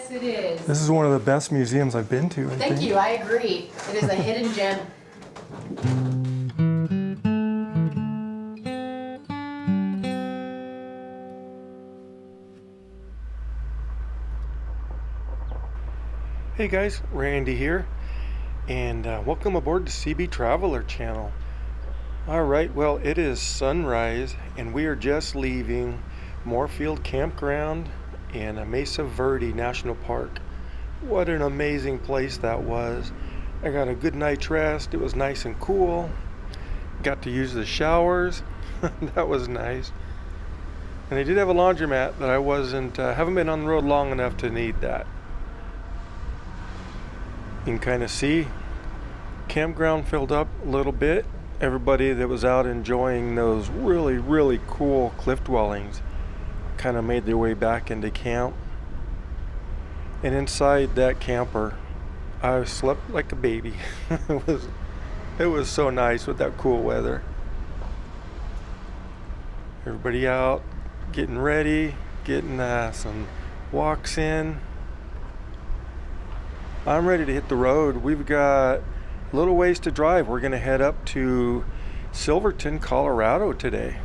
Yes, it is. This is one of the best museums I've been to, I think. Thank you, I agree. It is a hidden gem. Hey guys, Randy here, and welcome aboard the Seabee Traveler channel. Alright, well, it is sunrise, and we are just leaving Moorfield Campground in Mesa Verde National Park. What an amazing place that was. I got a good night's rest. It was nice and cool. Got to use the showers. That was nice. And they did have a laundromat, but I haven't been on the road long enough to need that. You can kind of see campground filled up a little bit. Everybody that was out enjoying those really cool cliff dwellings kind of made their way back into camp. And inside that camper, I slept like a baby. It was so nice with that cool weather. Everybody out getting ready, getting some walks in. I'm ready to hit the road. We've got a little ways to drive. We're going to head up to Silverton, Colorado today.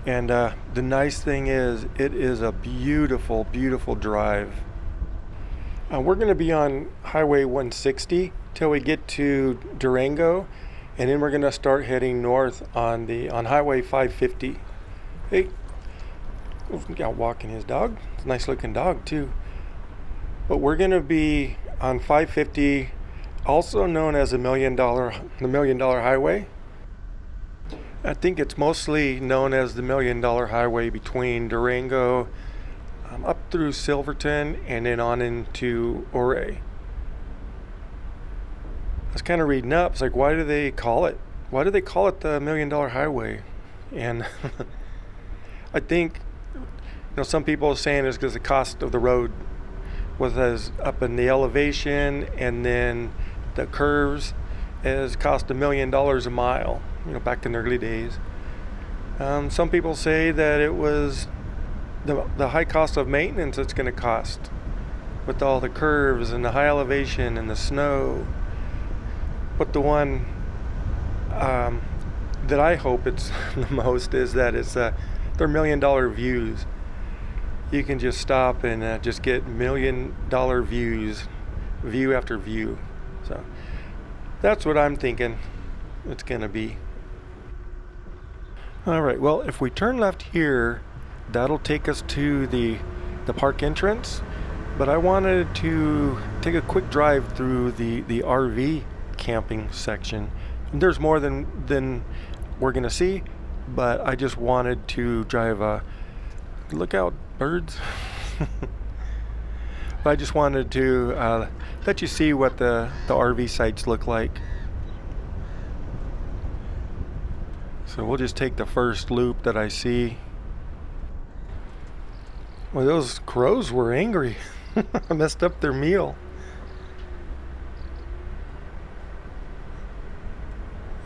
And the nice thing is, it is a beautiful drive. We're going to be on Highway 160 till we get to Durango, and then we're going to start heading north on Highway 550. Hey, out walking his dog. It's a nice looking dog too. But we're going to be on 550, also known as the Million Dollar Highway. I think it's mostly known as the $1 Million Highway between Durango up through Silverton and then on into Aweigh. I was kind of reading up. It's like, why do they call it the $1 Million Highway? And I think, some people are saying it's because the cost of the road was as up in the elevation, and then the curves has cost $1 million a mile, back in the early days. Some people say that it was the high cost of maintenance it's going to cost with all the curves and the high elevation and the snow. But the one that I hope it's the most is that it's their $1 million views. You can just stop and just get $1 million views, view after view. So that's what I'm thinking it's going to be. All right, well, if we turn left here, that'll take us to the park entrance. But I wanted to take a quick drive through the RV camping section. And there's more than we're going to see, but I just wanted to drive look out, birds. But I just wanted to let you see what the RV sites look like. So we'll just take the first loop that I see. Well, those crows were angry. I messed up their meal.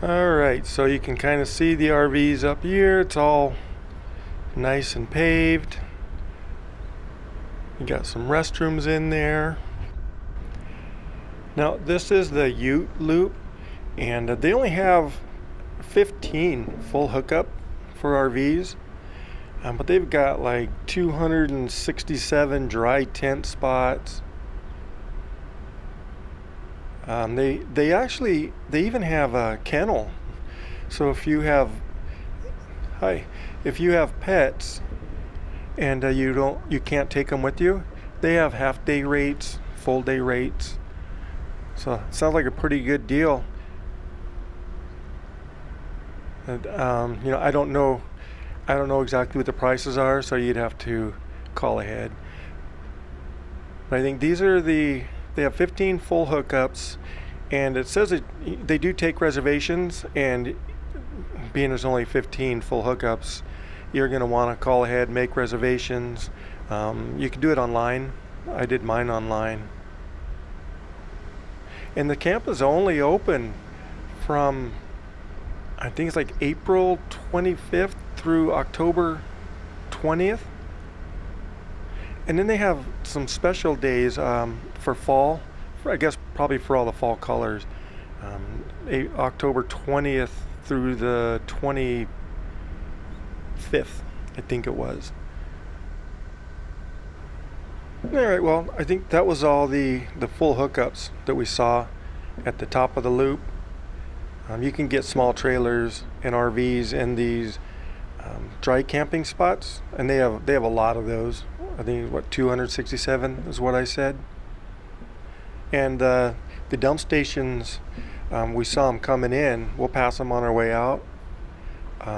Alright, so you can kind of see the RVs up here. It's all nice and paved. You got some restrooms in there. Now this is the Ute loop, and they only have 15 full hookup for RVs, but they've got like 267 dry tent spots. They even have a kennel. So if you have pets and you can't take them with you, they have half day rates, full day rates. So it sounds like a pretty good deal. And, I don't know exactly what the prices are, so you'd have to call ahead. But I think they have 15 full hookups, and it says that they do take reservations, and being there's only 15 full hookups, you're going to want to call ahead, make reservations. You can do it online. I did mine online. And the camp is only open from, I think it's like April 25th through October 20th. And then they have some special days for fall, I guess probably for all the fall colors. October 20th through the 25th, I think it was. All right, well, I think that was all the full hookups that we saw at the top of the loop. You can get small trailers and RVs in these dry camping spots, and they have a lot of those. I think what 267 is what I said. And the dump stations, we saw them coming in. We'll pass them on our way out.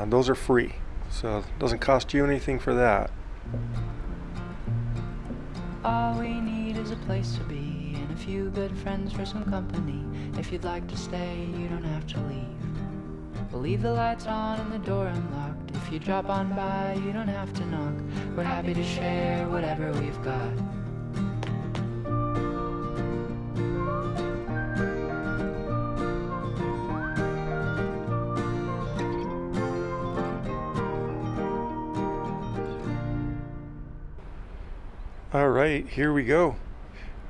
Those are free, so it doesn't cost you anything for that. All we need is a place to be and a few good friends for some company. If you'd like to stay, you don't have to leave. We'll leave the lights on and the door unlocked. If you drop on by, you don't have to knock. We're happy to share whatever we've got. All right, here we go.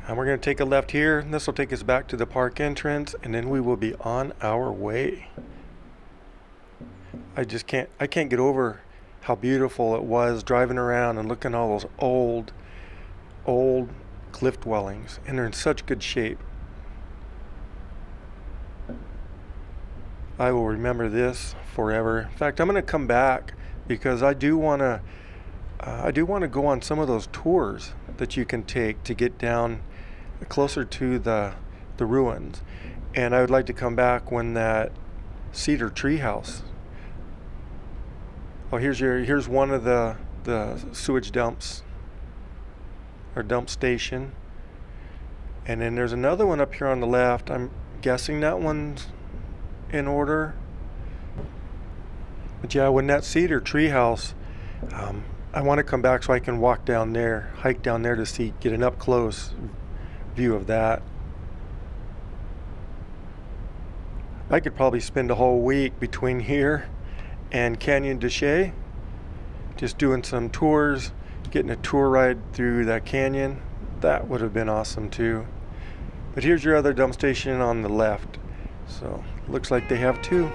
And we're going to take a left here, and this will take us back to the park entrance, and then we will be on our way. I can't get over how beautiful it was driving around and looking at all those old cliff dwellings, and they're in such good shape. I will remember this forever. In fact, I'm going to come back because I do want to go on some of those tours that you can take to get down closer to the ruins. And I would like to come back when that cedar tree house. Oh, here's one of the sewage dumps or dump station. And then there's another one up here on the left. I'm guessing that one's in order. But yeah, when that cedar tree house, I want to come back so I can walk down there, hike down there to get an up close view of that. I could probably spend a whole week between here and Canyon de Chelly, just doing some tours, getting a tour ride through that canyon. That would have been awesome too. But here's your other dump station on the left. So looks like they have two.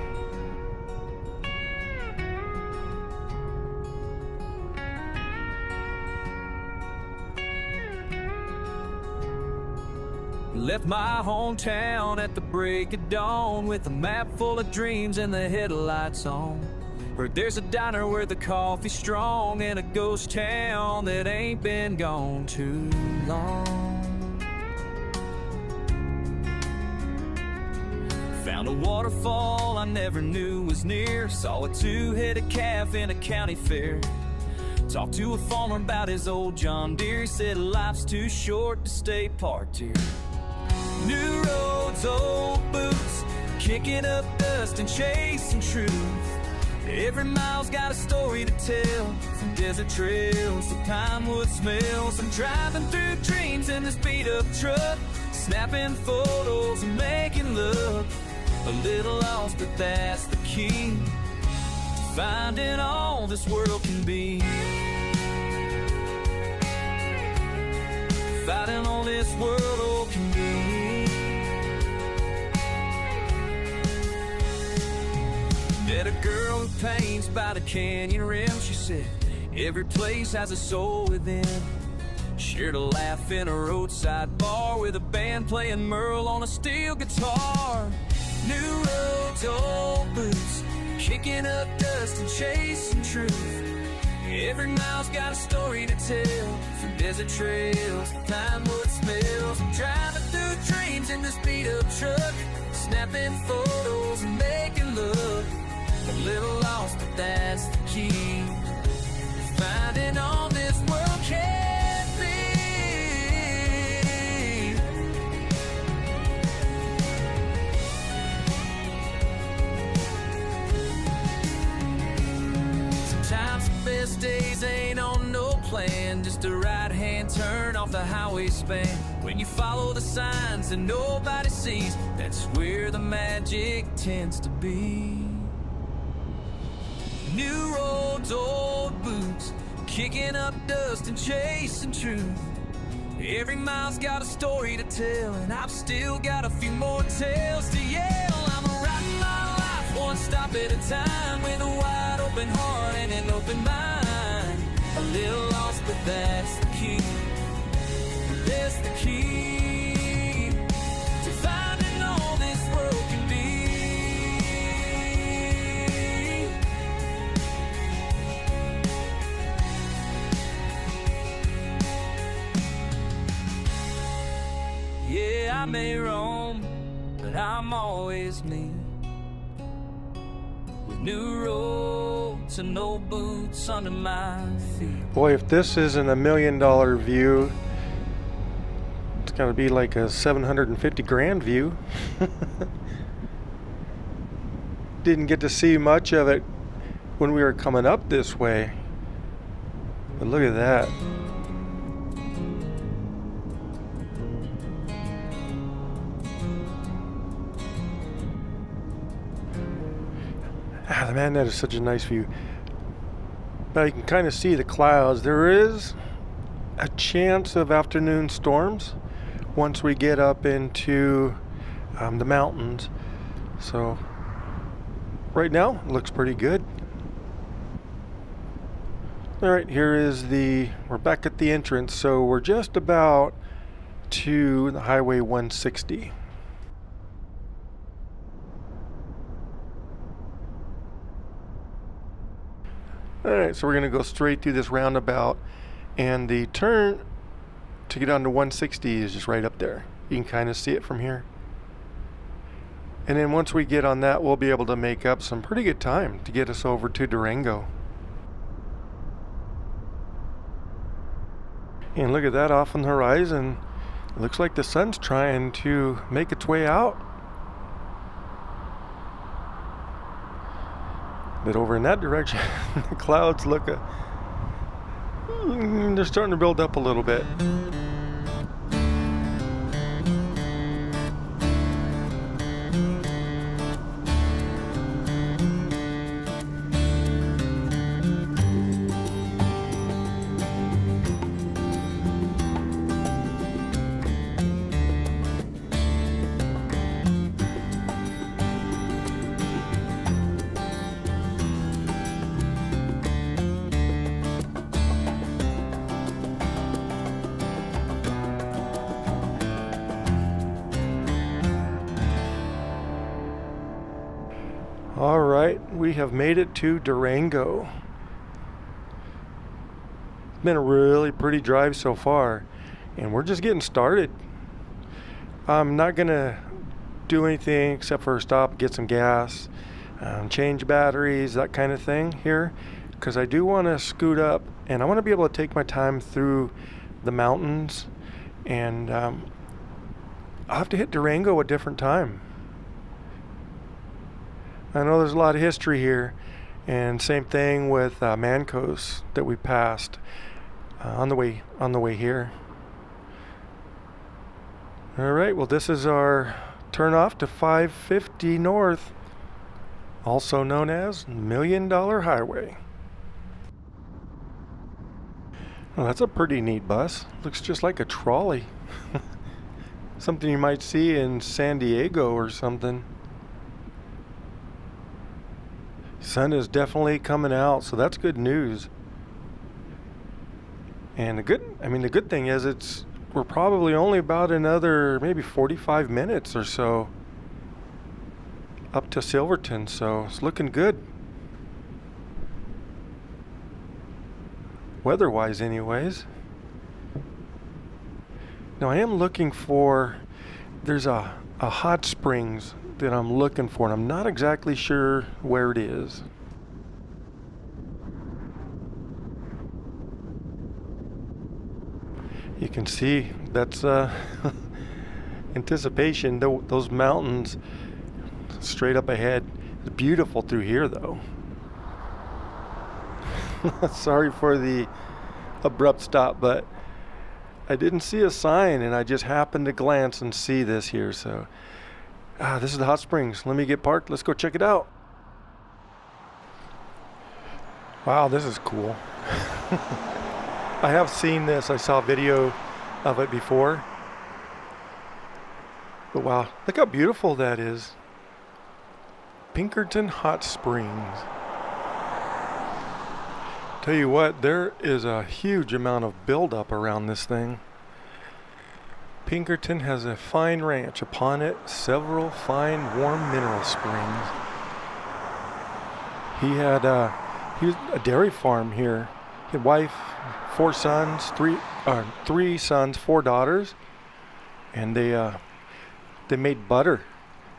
Left my hometown at the break of dawn with a map full of dreams and the headlights on. Heard there's a diner where the coffee's strong and a ghost town that ain't been gone too long. Found a waterfall I never knew was near. Saw a two-headed calf in a county fair. Talked to a farmer about his old John Deere. He said life's too short to stay parked here. New roads, old boots, kicking up dust and chasing truth. Every mile's got a story to tell, from desert trails to pine wood smells. I'm driving through dreams in this beat-up truck, snapping photos and making love. A little lost, but that's the key to finding all this world can be. Fighting all this world can be. Met a girl who paints by the canyon rim. She said every place has a soul within. Shared a laugh in a roadside bar with a band playing Merle on a steel guitar. New roads, old boots, kicking up dust and chasing truth. Every mile's got a story to tell, from desert trails to pine wood smells. I'm driving through dreams in this beat-up truck, snapping photos and making love. A little lost, but that's the key, finding all this world can be. Sometimes the best days ain't on no plan, just a right-hand turn off the highway span. When you follow the signs that nobody sees, that's where the magic tends to be. New roads, old boots, kicking up dust and chasing truth. Every mile's got a story to tell, and I've still got a few more tales to yell. I'm riding my life one stop at a time, with a wide open heart and an open mind. A little lost, but that's the key. That's the key to finding all this world can be. Yeah, I may roam, but I'm always me. With new roads and no boots under my feet. Boy, if this isn't $1 million view, it's gotta be like a 750 grand view. Didn't get to see much of it when we were coming up this way, but look at that. Man, that is such a nice view. But you can kind of see the clouds. There is a chance of afternoon storms once we get up into the mountains. So right now it looks pretty good. All right, we're back at the entrance. So we're just about to the Highway 160. Alright, so we're going to go straight through this roundabout, and the turn to get onto 160 is just right up there. You can kind of see it from here. And then once we get on that, we'll be able to make up some pretty good time to get us over to Durango. And look at that off on the horizon. It looks like the sun's trying to make its way out. But over in that direction, the clouds look they're starting to build up a little bit. All right, we have made it to Durango. It's been a really pretty drive so far, and we're just getting started. I'm not gonna do anything except for stop, get some gas, change batteries, that kind of thing here, because I do want to scoot up, and I want to be able to take my time through the mountains, and I'll have to hit Durango a different time. I know there's a lot of history here, and same thing with Mancos that we passed on the way here. All right, well, this is our turn off to 550 North, also known as $1 Million Highway. Well, that's a pretty neat bus. Looks just like a trolley. Something you might see in San Diego or something. Sun is definitely coming out, so that's good news. And the good thing is we're probably only about another maybe 45 minutes or so up to Silverton, so it's looking good. Weather-wise anyways. Now I am looking for, there's a hot springs that I'm looking for, and I'm not exactly sure where it is. You can see that's anticipation. Those mountains straight up ahead. It's beautiful through here though. Sorry for the abrupt stop, but I didn't see a sign, and I just happened to glance and see this here. So this is the hot springs. Let me get parked. Let's go check it out. Wow, this is cool. I have seen this. I saw a video of it before. But wow, look how beautiful that is. Pinkerton Hot Springs. Tell you what, there is a huge amount of buildup around this thing. Pinkerton has a fine ranch. Upon it, several fine, warm mineral springs. He was a dairy farm here. He had wife, 4 sons, 3 sons, 4 daughters, and they made butter.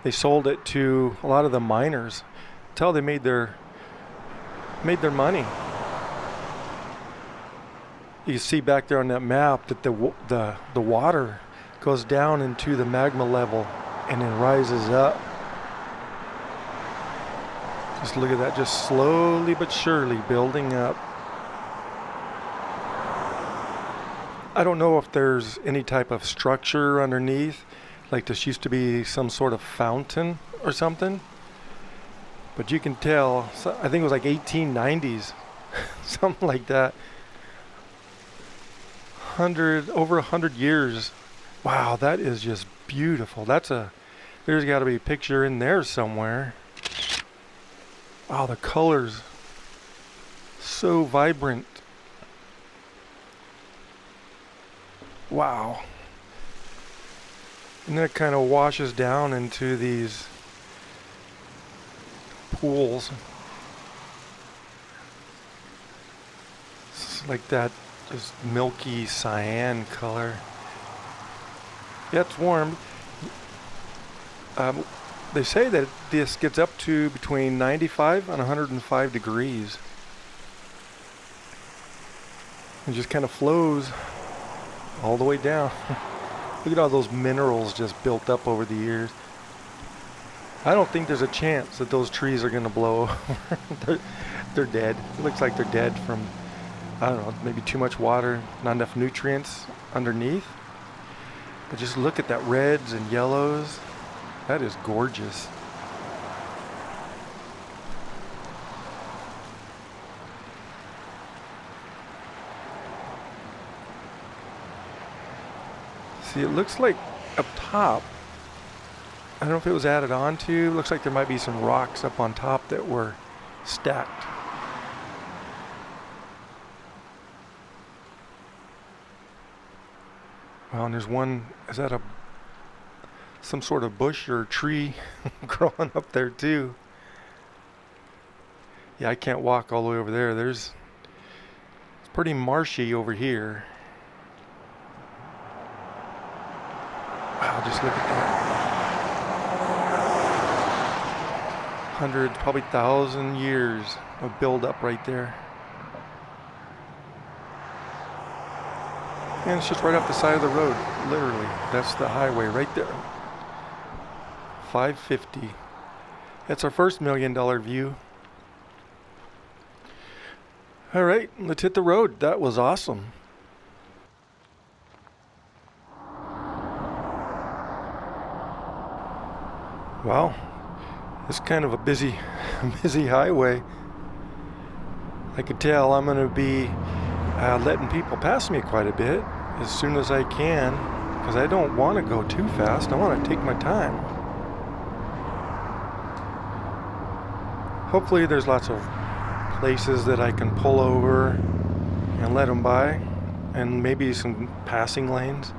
They sold it to a lot of the miners until they made their money. You can see back there on that map that the water goes down into the magma level and then rises up. Just look at that, just slowly but surely building up. I don't know if there's any type of structure underneath, like this used to be some sort of fountain or something. But you can tell, I think it was like 1890s, something like that. Over 100 years. Wow, that is just beautiful. There's got to be a picture in there somewhere. Wow, the colors, so vibrant. Wow. And then it kind of washes down into these pools. It's like that just milky cyan color. Yeah, it's warm. They say that this gets up to between 95 and 105 degrees. It just kind of flows all the way down. Look at all those minerals just built up over the years. I don't think there's a chance that those trees are going to blow over. They're dead. It looks like they're dead from, I don't know, maybe too much water, not enough nutrients underneath. But just look at that reds and yellows. That is gorgeous. See, it looks like up top, I don't know if it was added on to. Looks like there might be some rocks up on top that were stacked. Well, and there's one, is that some sort of bush or tree growing up there too? Yeah, I can't walk all the way over there. It's pretty marshy over here. Wow, just look at that. 100, probably 1,000 years of build-up right there. And it's just right off the side of the road, literally. That's the highway right there. 550. That's our first $1 million view. All right, let's hit the road. That was awesome. Wow, it's kind of a busy highway. I could tell I'm going to be letting people pass me quite a bit as soon as I can, because I don't want to go too fast. I want to take my time. Hopefully there's lots of places that I can pull over and let them by, and maybe some passing lanes.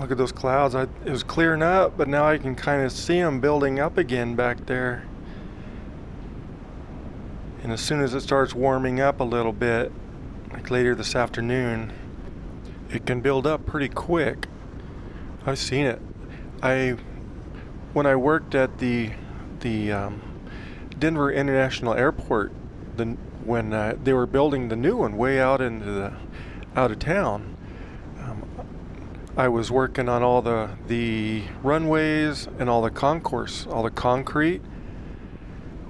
Look at those clouds. It was clearing up, but now I can kind of see them building up again back there. And as soon as it starts warming up a little bit, like later this afternoon, it can build up pretty quick. I've seen it. When I worked at the Denver International Airport, when they were building the new one way out of town, I was working on all the runways and all the concourse, all the concrete.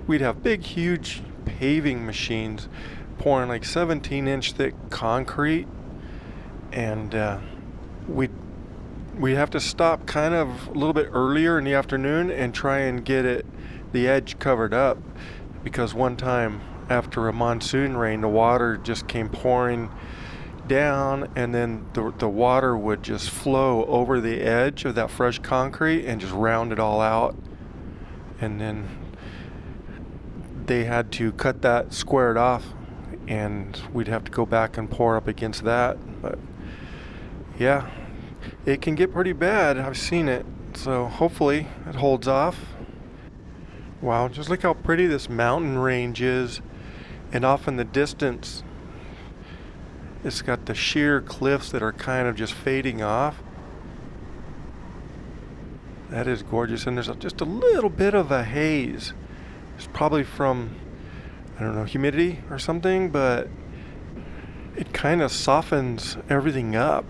We'd have big, huge paving machines pouring like 17-inch thick concrete, and we'd we have to stop kind of a little bit earlier in the afternoon and try and get the edge covered up, because one time after a monsoon rain, the water just came pouring down, and then the water would just flow over the edge of that fresh concrete and just round it all out. And then they had to cut that squared off, and we'd have to go back and pour up against that. But yeah, it can get pretty bad. I've seen it. So hopefully it holds off. Wow, just look how pretty this mountain range is. And off in the distance, it's got the sheer cliffs that are kind of just fading off. That is gorgeous. And there's just a little bit of a haze. It's probably from, I don't know, humidity or something, but it kind of softens everything up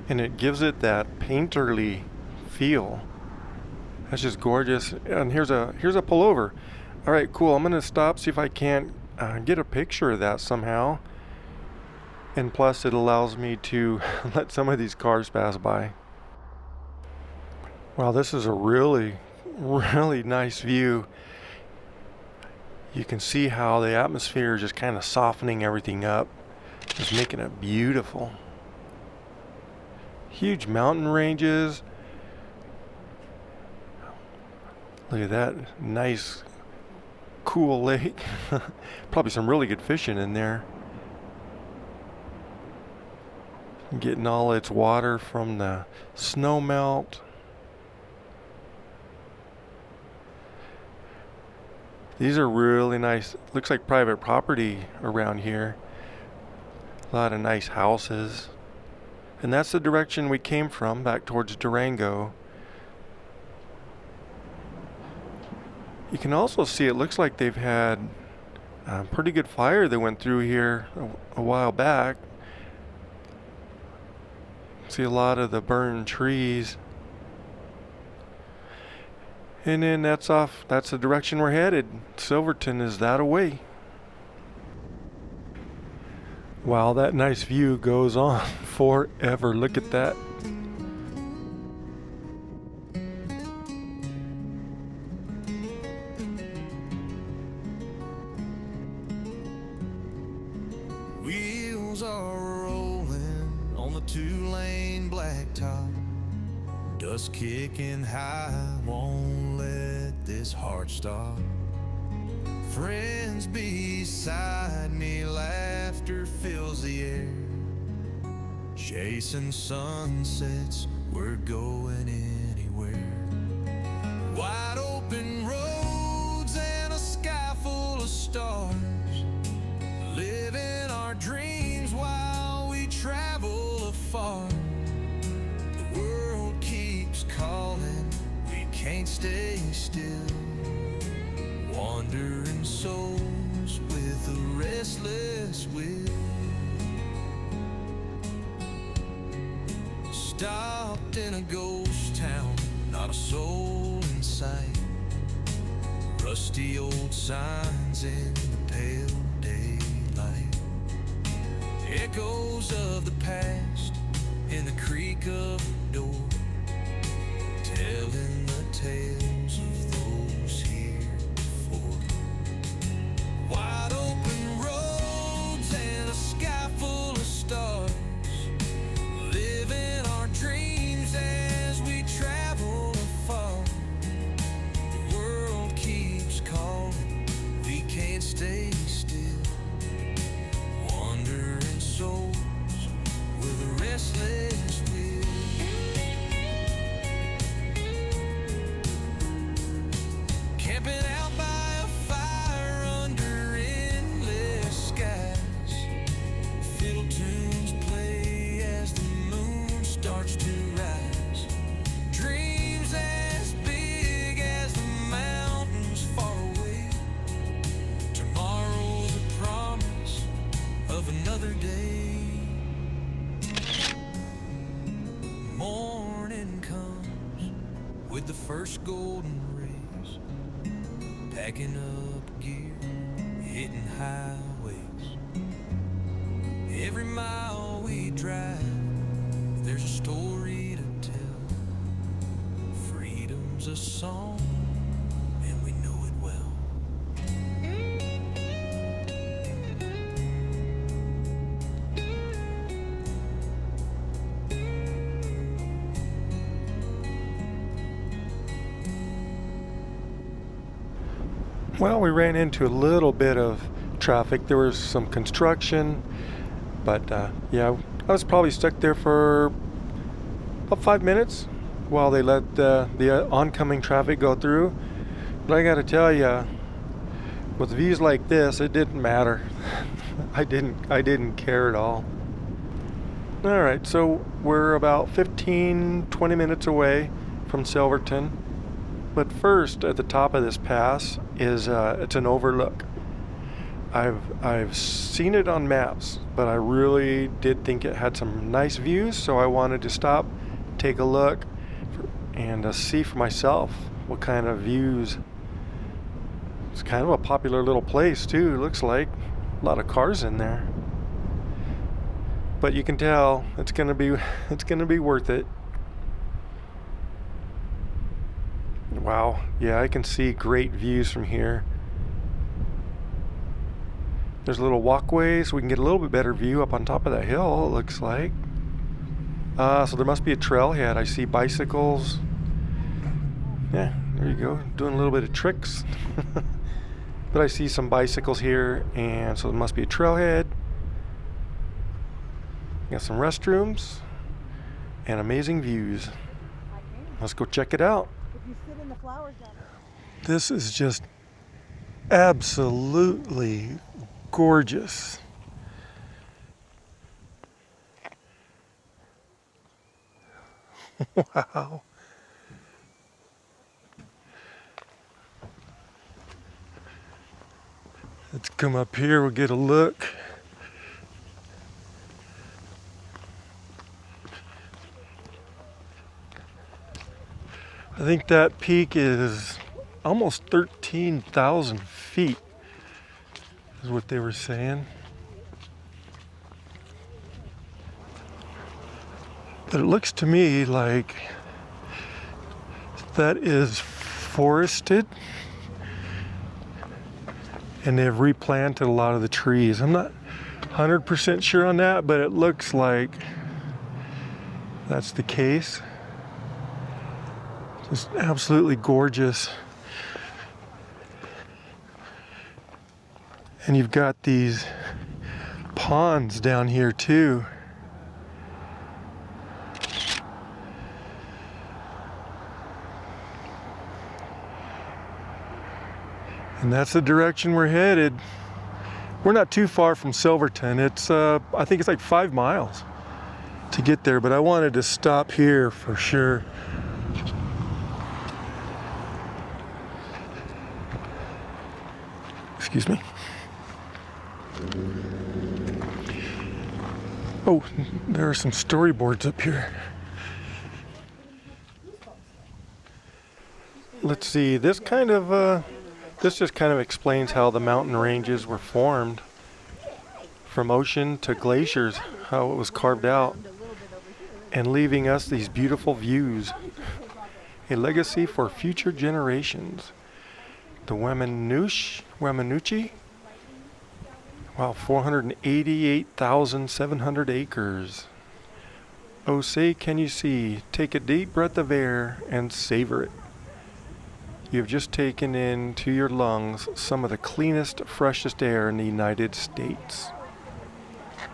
and it gives it that painterly feel. That's just gorgeous. And here's a pullover. All right, cool. I'm gonna stop, see if I can't get a picture of that somehow. And plus it allows me to let some of these cars pass by. Wow, this is a really, really nice view. You can see how the atmosphere is just kind of softening everything up, just making it beautiful. Huge mountain ranges. Look at that nice, cool lake. Probably some really good fishing in there. Getting all its water from the snow melt. These are really nice. Looks like private property around here. A lot of nice houses. And that's the direction we came from, back towards Durango. You can also see it looks like they've had a pretty good fire that went through here a while back. See a lot of the burned trees. And then that's the direction we're headed. Silverton is that away. Wow, that nice view goes on forever. Look at that. Wheels are rolling on the 2-lane blacktop. Dust kicking high, won't let this heart stop. Friends beside me, laughter fills the air. Chasing sunsets, we're going anywhere. Wide open roads and a sky full of stars. Living our dreams while we travel afar. The world keeps calling, we can't stay still. Wandering souls with a restless will. Stopped in a ghost town, not a soul in sight. Rusty old signs in the pale daylight. Echoes of the past in the creak of the door, telling the tales of those here before. Wide open roads and a sky full of stars. Living our dreams as we travel afar. The world keeps calling, we can't stay still. Wandering souls with a restless will. Camping out by a fire under endless skies. Fiddle tunes play as the moon starts to rise. Dreams as big as the mountains far away. Tomorrow's a promise of another day. Morning comes with the first golden rays. Packing up gear, hitting highways. Every mile we drive, there's a story to tell. there's a song, and we know it well. Well, we ran into a little bit of traffic. There was some construction, but yeah, I was probably stuck there for about 5 minutes while they let the oncoming traffic go through. But I got to tell you, with views like this, it didn't matter. I didn't care at all. All right, so we're about 15-20 minutes away from Silverton. But first, at the top of this pass is it's an overlook. I've seen it on maps, but I really did think it had some nice views, so I wanted to stop, take a look, and see for myself what kind of views. It's kind of a popular little place too. It looks like a lot of cars in there, but you can tell it's gonna be worth it. Wow, yeah, I can see great views from here. There's little walkways, so we can get a little bit better view up on top of that hill, it looks like. So there must be a trailhead. I see bicycles. Yeah, there you go, doing a little bit of tricks. But I see some bicycles here, and so there must be a trailhead. Got some restrooms and amazing views. Let's go check it out. This is just absolutely gorgeous. Wow. Let's come up here, we'll get a look. I think that peak is almost 13,000 feet, is what they were saying. But it looks to me like that is forested, and they've replanted a lot of the trees. I'm not 100% sure on that, but it looks like that's the case. Just absolutely gorgeous. And you've got these ponds down here too. And that's the direction we're headed. We're not too far from Silverton. It's I think it's like 5 miles to get there, but I wanted to stop here for sure. Excuse me. Oh, there are some storyboards up here. Let's see, this just kind of explains how the mountain ranges were formed. From ocean to glaciers, how it was carved out, and leaving us these beautiful views. A legacy for future generations. The Wamanuchi? Wow, 488,700 acres. Oh, say, can you see? Take a deep breath of air and savor it. You have just taken into your lungs some of the cleanest, freshest air in the United States.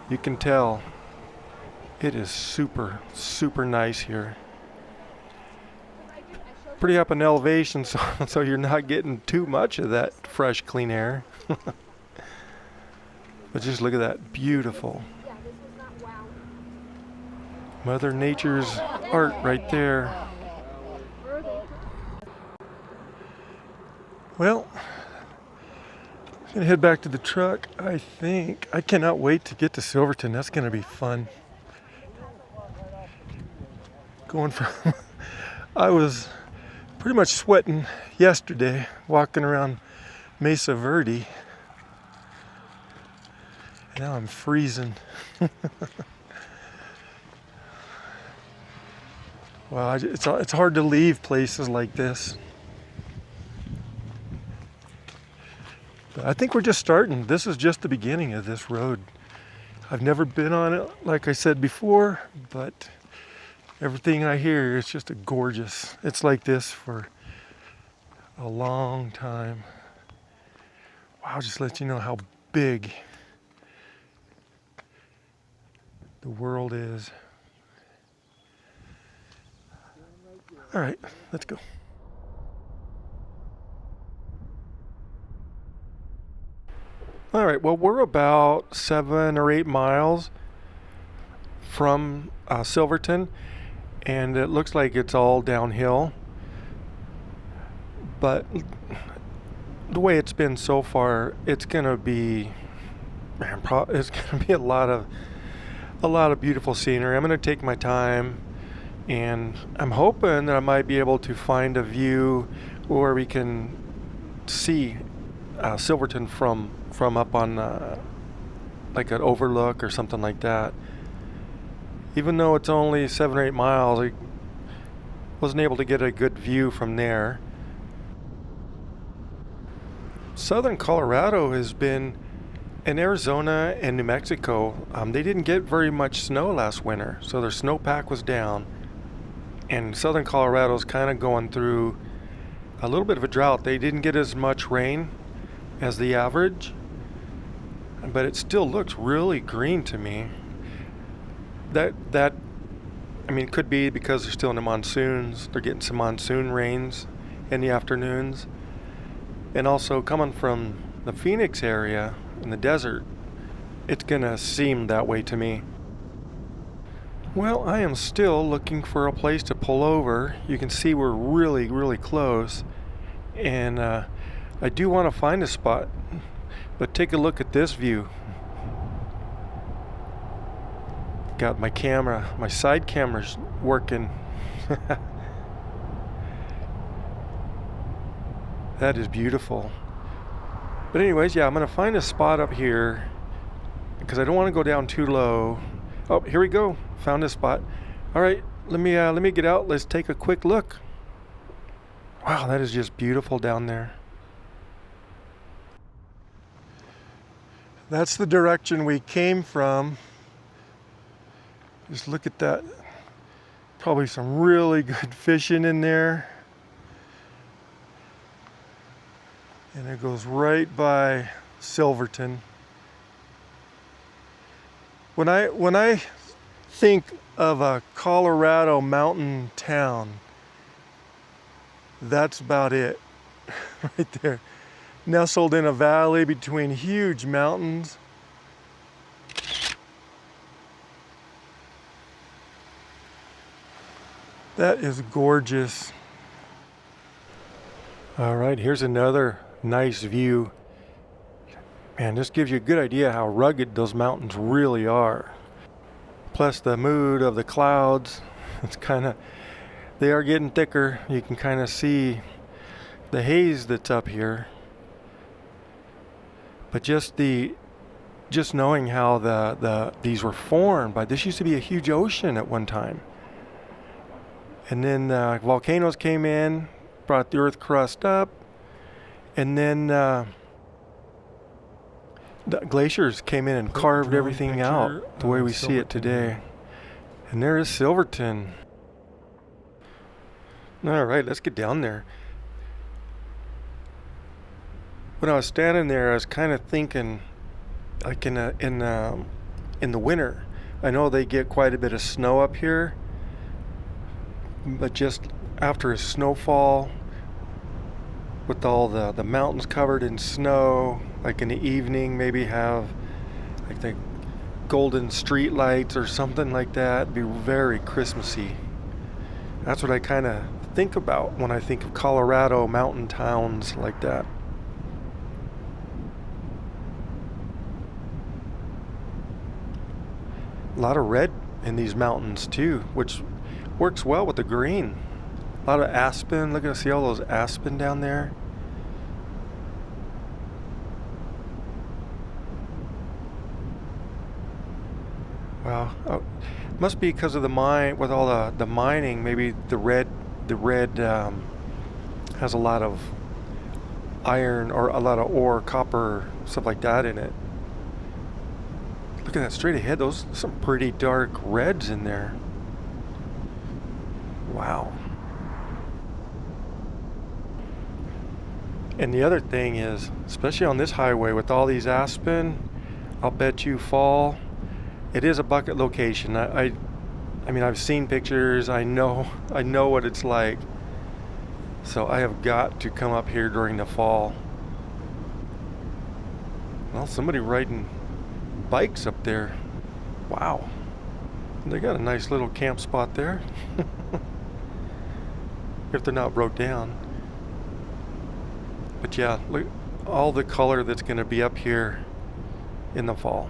You can tell it is super, super nice here. Pretty up in elevation, so you're not getting too much of that fresh, clean air. But just look at that, beautiful. Mother Nature's art right there. Well, I'm gonna head back to the truck, I think. I cannot wait to get to Silverton. That's gonna be fun. Going from, I was pretty much sweating yesterday walking around Mesa Verde. Now I'm freezing. Wow, it's hard to leave places like this. But I think we're just starting. This is just the beginning of this road. I've never been on it, like I said before, but everything I hear is just gorgeous. It's like this for a long time. Wow, just let you know how big the world is. All right, let's go. All right, well, we're about 7 or 8 miles from Silverton, and it looks like it's all downhill. But the way it's been so far, it's gonna be, it's gonna be a lot of beautiful scenery. I'm gonna take my time, and I'm hoping that I might be able to find a view where we can see Silverton from up on like an overlook or something like that. Even though it's only 7 or 8 miles, I wasn't able to get a good view from there. Southern Colorado has been, in Arizona and New Mexico, they didn't get very much snow last winter, so their snowpack was down. And Southern Colorado's kind of going through a little bit of a drought. They didn't get as much rain as the average, but it still looks really green to me. That I mean, it could be because they're still in the monsoons. They're getting some monsoon rains in the afternoons. And also coming from the Phoenix area in the desert, it's gonna seem that way to me. Well, I am still looking for a place to pull over. You can see we're really, really close. And I do want to find a spot, but take a look at this view. Got my camera, my side camera's working. That is beautiful. But anyways, yeah, I'm gonna find a spot up here because I don't want to go down too low. Oh, here we go. Found a spot. All right, let me get out. Let's take a quick look. Wow, that is just beautiful down there. That's the direction we came from. Just look at that. Probably some really good fishing in there. And it goes right by Silverton. When I think of a Colorado mountain town, that's about it. Right there. Nestled in a valley between huge mountains. That is gorgeous. All right, here's another nice view. Man, this gives you a good idea how rugged those mountains really are. Plus the mood of the clouds, they are getting thicker. You can kind of see the haze that's up here. But just knowing how these were formed by, this used to be a huge ocean at one time. And then volcanoes came in, brought the earth crust up, and then the glaciers came in and carved everything out the way we see it today. And there is Silverton. All right, let's get down there. When I was standing there, I was kind of thinking, like in the winter, I know they get quite a bit of snow up here, but just after a snowfall, with all the mountains covered in snow, like in the evening, maybe have like the golden street lights or something like that. It'd be very Christmassy. That's what I kind of think about when I think of Colorado mountain towns like that. A lot of red in these mountains too, which works well with the green. A lot of aspen. Look at, see all those aspen down there? Wow. Oh, must be because of the mine, with all the mining. Maybe the red has a lot of iron or a lot of ore, copper, stuff like that in it. Look at that straight ahead. Those some pretty dark reds in there. Wow. And the other thing is, especially on this highway with all these aspen, I'll bet you fall. It is a bucket location. I mean, I've seen pictures. I know what it's like. So I have got to come up here during the fall. Well, somebody riding bikes up there. Wow. They got a nice little camp spot there. If they're not broke down. But yeah, look all the color that's going to be up here in the fall.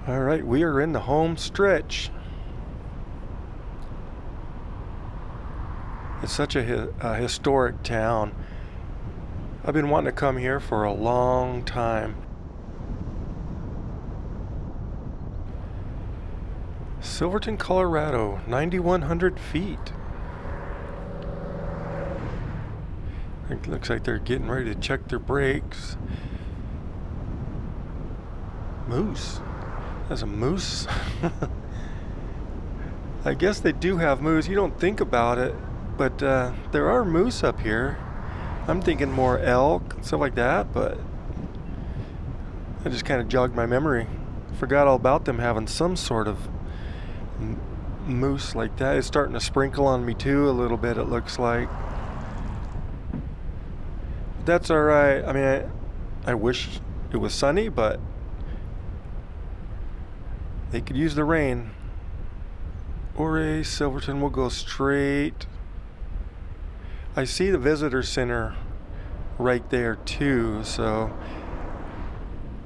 All right, we are in the home stretch. It's such a historic town. I've been wanting to come here for a long time. Silverton, Colorado, 9,100 feet. It looks like they're getting ready to check their brakes. Moose. That's a moose. I guess they do have moose. You don't think about it, but there are moose up here. I'm thinking more elk, stuff like that, but I just kind of jogged my memory. Forgot all about them having some sort of moose like that. It's starting to sprinkle on me too a little bit, it looks like. That's all right. I mean, I wish it was sunny, but they could use the rain. Aweigh, Silverton, will go straight. I see the visitor center right there too, so,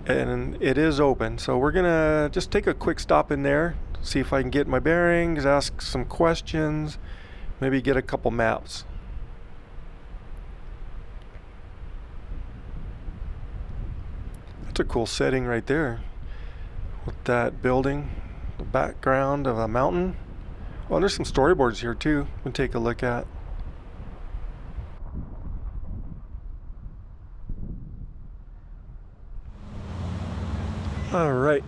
and it is open, so we're gonna just take a quick stop in there, see if I can get my bearings, ask some questions, maybe get a couple maps. That's a cool setting right there with that building, the background of a mountain. Oh, there's some storyboards here too we can take a look at. All right,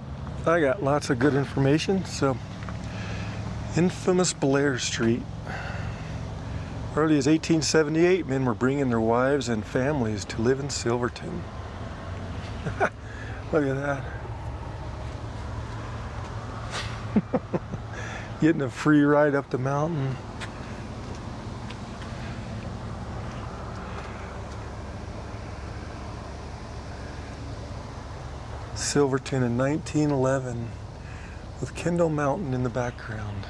I got lots of good information. So, infamous Blair Street. Early as 1878, men were bringing their wives and families to live in Silverton. Look at that. Getting a free ride up the mountain. Silverton in 1911 with Kendall Mountain in the background.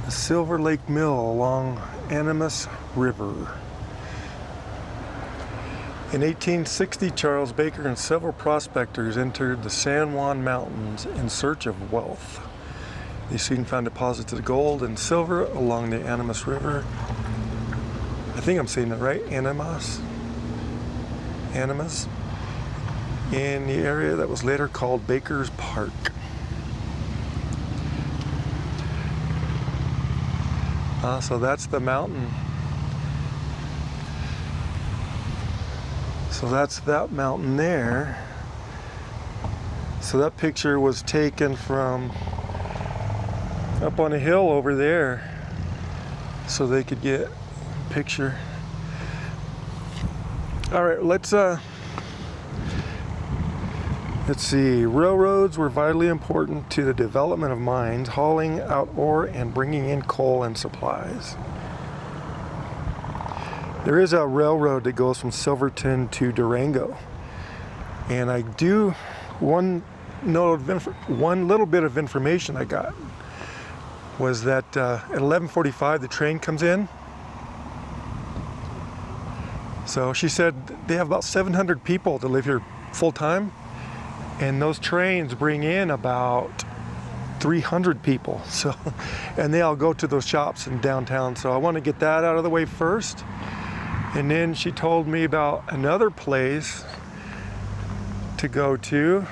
The Silver Lake Mill along Animas River. In 1860, Charles Baker and several prospectors entered the San Juan Mountains in search of wealth. They soon found deposits of gold and silver along the Animas River. I think I'm saying that right, Animas, in the area that was later called Baker's Park. So that's the mountain. So that's that mountain there. So that picture was taken from up on a hill over there, so they could get a picture. All right, let's see. Railroads were vitally important to the development of mines, hauling out ore and bringing in coal and supplies. There is a railroad that goes from Silverton to Durango, and I do one little bit of information I got was that at 11:45 the train comes in. So she said they have about 700 people that live here full time, and those trains bring in about 300 people. So, and they all go to those shops in downtown. So I want to get that out of the way first. And then she told me about another place to go to.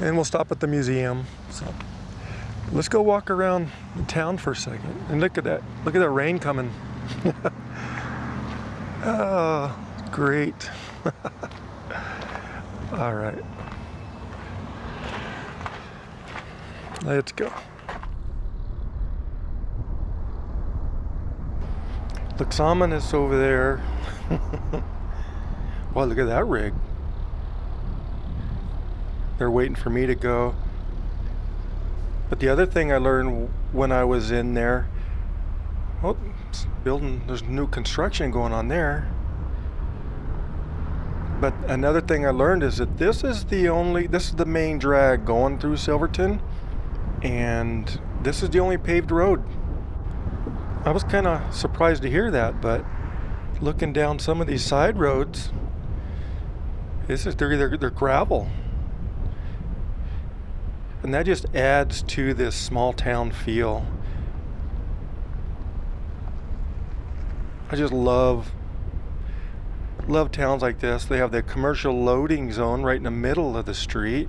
And we'll stop at the museum. So let's go walk around the town for a second. And look at that. Look at that rain coming. Oh, great. All right. Let's go. Looks ominous over there. Wow, look at that rig. They're waiting for me to go. But the other thing I learned when I was in there, oh, it's building, there's new construction going on there. But another thing I learned is that this is the main drag going through Silverton, and this is the only paved road. I was kind of surprised to hear that, but looking down some of these side roads, they're gravel. And that just adds to this small town feel. I just love towns like this. They have the commercial loading zone right in the middle of the street.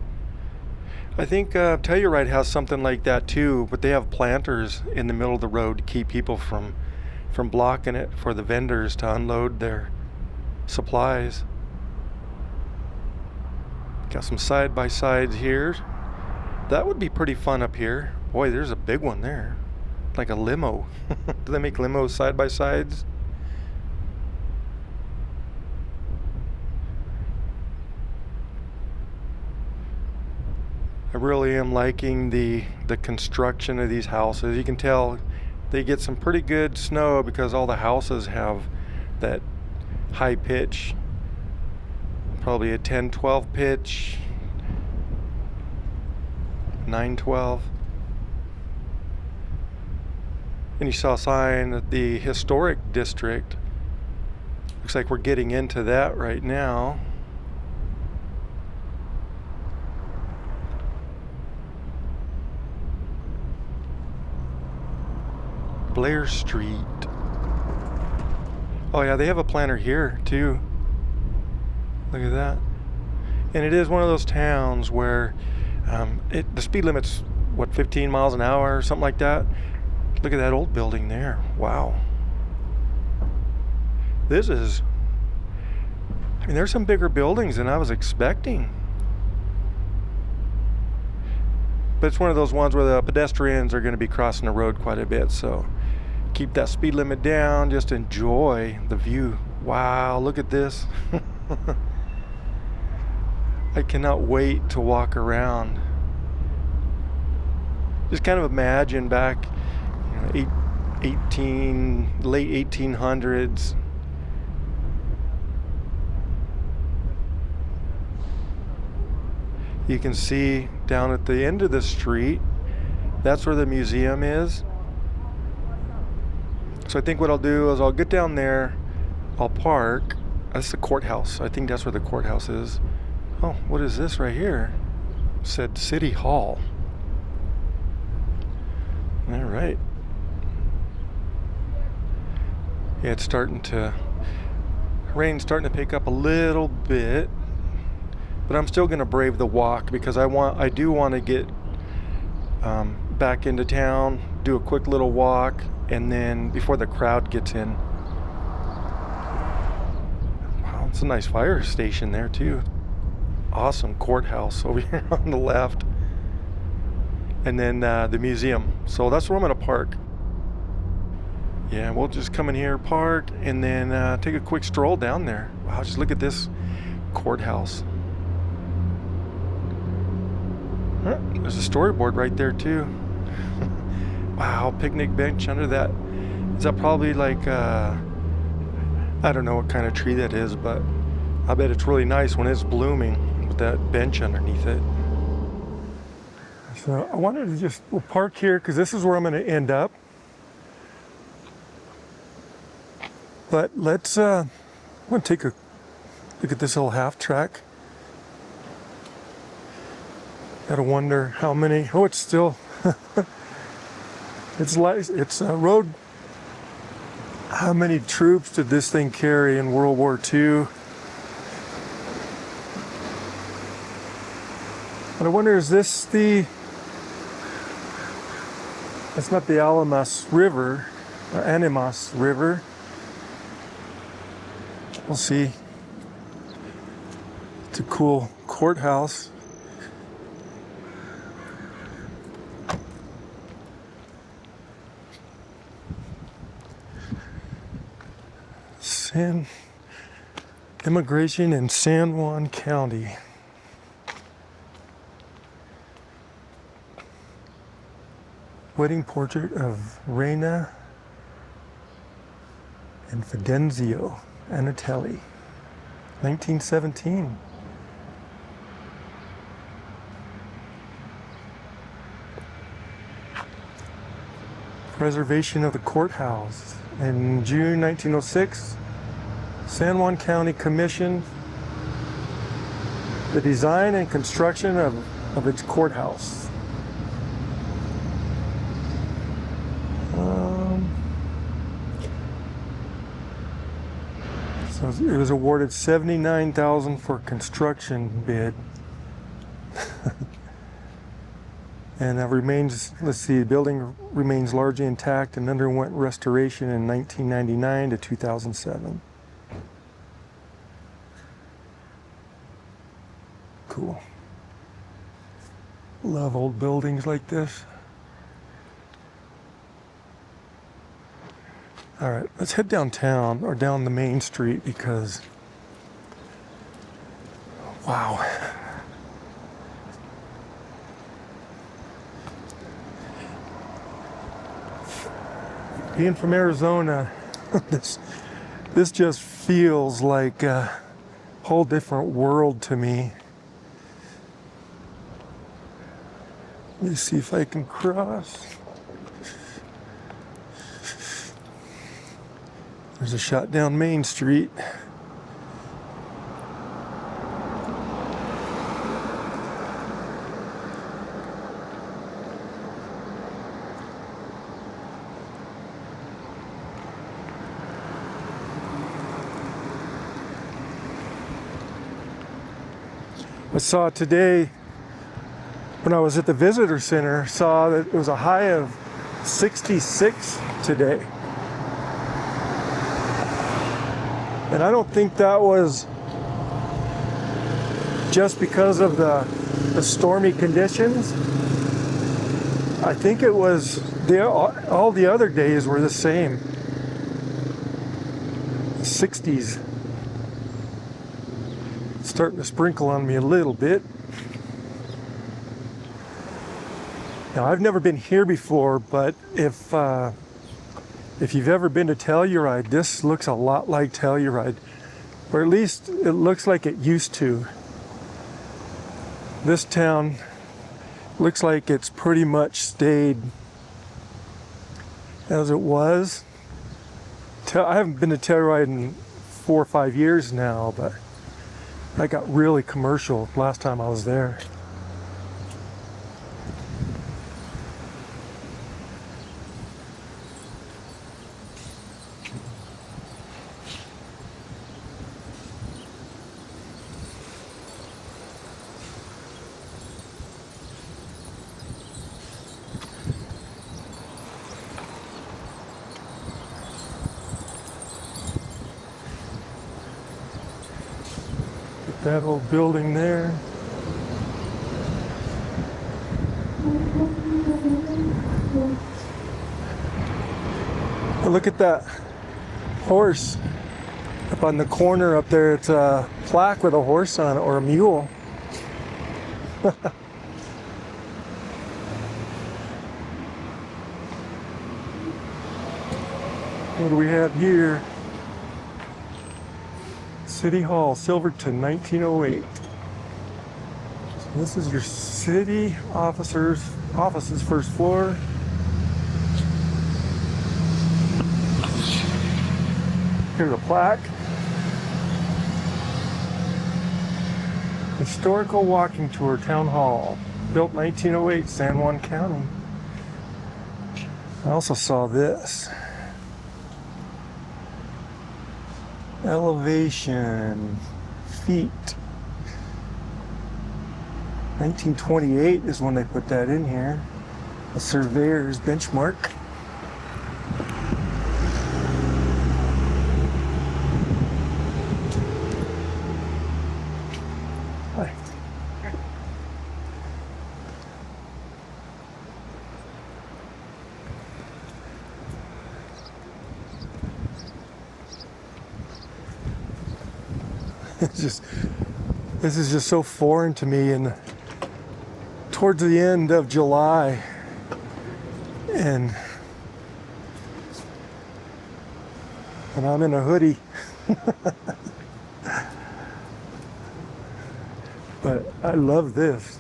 I think Telluride has something like that too, but they have planters in the middle of the road to keep people from blocking it for the vendors to unload their supplies. Got some side-by-sides here. That would be pretty fun up here. Boy, there's a big one there. Like a limo. Do they make limos side-by-sides? I really am liking the construction of these houses. You can tell they get some pretty good snow because all the houses have that high pitch. Probably a 10-12 pitch. 9-12. And you saw a sign at the historic district. Looks like we're getting into that right now. Blair Street. Oh yeah, they have a planter here too. Look at that. And it is one of those towns where the speed limit's, what, 15 miles an hour or something like that? Look at that old building there. Wow. This is, I mean, there's some bigger buildings than I was expecting. But it's one of those ones where the pedestrians are going to be crossing the road quite a bit, so keep that speed limit down, just enjoy the view. Wow, look at this. I cannot wait to walk around. Just kind of imagine back, late 1800s. You can see down at the end of the street, that's where the museum is. So I think what I'll do is I'll get down there, I'll park. That's the courthouse. I think that's where the courthouse is. Oh, what is this right here? It said City Hall. All right. Yeah, it's rain's starting to pick up a little bit, but I'm still gonna brave the walk because I do want to get back into town, do a quick little walk, and then before the crowd gets in. Wow, it's a nice fire station there too. Awesome courthouse over here on the left, and then the museum. So that's where I'm gonna park. Yeah, we'll just come in here, park, and then take a quick stroll down there. Wow, just look at this courthouse. There's a storyboard right there too. Wow, picnic bench under that. Is that probably like I don't know what kind of tree that is, but I bet it's really nice when it's blooming with that bench underneath it. So I wanted to we'll park here because this is where I'm going to end up. But let's I'm going to take a look at this little half track. Gotta wonder how many. Oh, it's still it's a road. How many troops did this thing carry in World War II? And I wonder, is this the... It's not the Alamos River, or Animas River. We'll see. It's a cool courthouse. Immigration in San Juan County. Wedding portrait of Reina and Fidenzio Anatelli, 1917. Preservation of the courthouse. In June 1906, San Juan County commissioned the design and construction of its courthouse. So it was awarded $79,000 for construction bid. And that remains, let's see, the building remains largely intact and underwent restoration in 1999 to 2007. Cool. Love old buildings like this. All right, let's head downtown or down the main street because, wow. Being from Arizona, this just feels like a whole different world to me. Let me see if I can cross. There's a shot down Main Street. I saw today when I was at the visitor center, saw that it was a high of 66 today. And I don't think that was just because of the stormy conditions. I think it was all the other days were the same. 60s. It's starting to sprinkle on me a little bit. Now, I've never been here before, but if you've ever been to Telluride, this looks a lot like Telluride, or at least it looks like it used to. This town looks like it's pretty much stayed as it was. I haven't been to Telluride in 4 or 5 years now, but I got really commercial last time I was there. That old building there. Look at that horse up on the corner up there. It's a plaque with a horse on it, or a mule. What do we have here? City Hall, Silverton, 1908. So this is your city offices, first floor. Here's a plaque. Historical walking tour, Town Hall, built 1908, San Juan County. I also saw this. Elevation, feet. 1928 is when they put that in here. A surveyor's benchmark. Hi. This is just so foreign to me. And towards the end of July, and I'm in a hoodie. But I love this.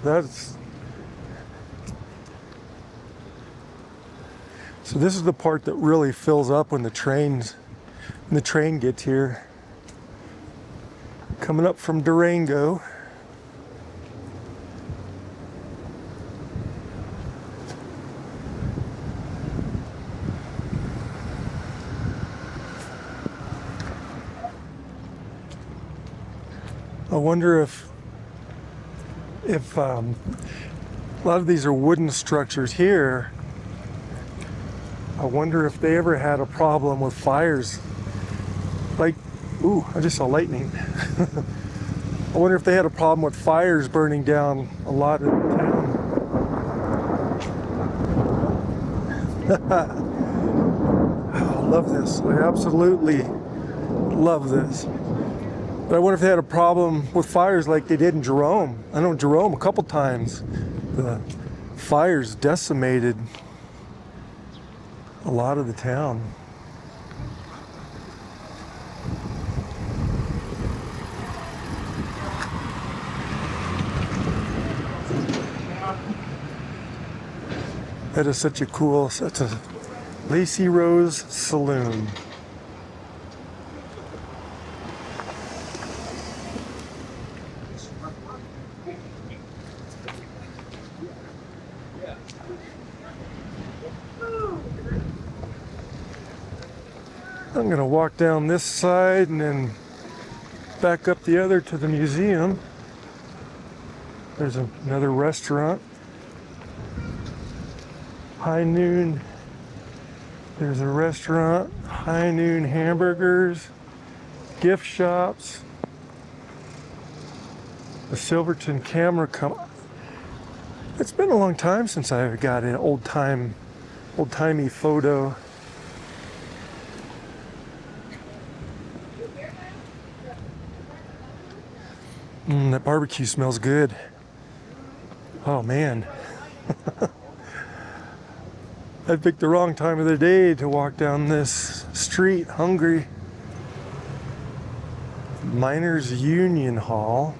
So this is the part that really fills up when the train gets here. Coming up from Durango. I wonder if a lot of these are wooden structures here. I wonder if they ever had a problem with fires. Like, ooh, I just saw lightning. I wonder if they had a problem with fires burning down a lot of the town. I love this. I absolutely love this. But I wonder if they had a problem with fires like they did in Jerome. I know Jerome a couple times. The fires decimated a lot of the town. That is such a cool, that's a Lacy Rose Saloon. I'm gonna walk down this side and then back up the other to the museum. There's another restaurant. High Noon. There's a restaurant. High Noon hamburgers. Gift shops. The Silverton camera It's been a long time since I got an old-timey photo. That barbecue smells good. Oh man. I picked the wrong time of the day to walk down this street hungry. Miners Union Hall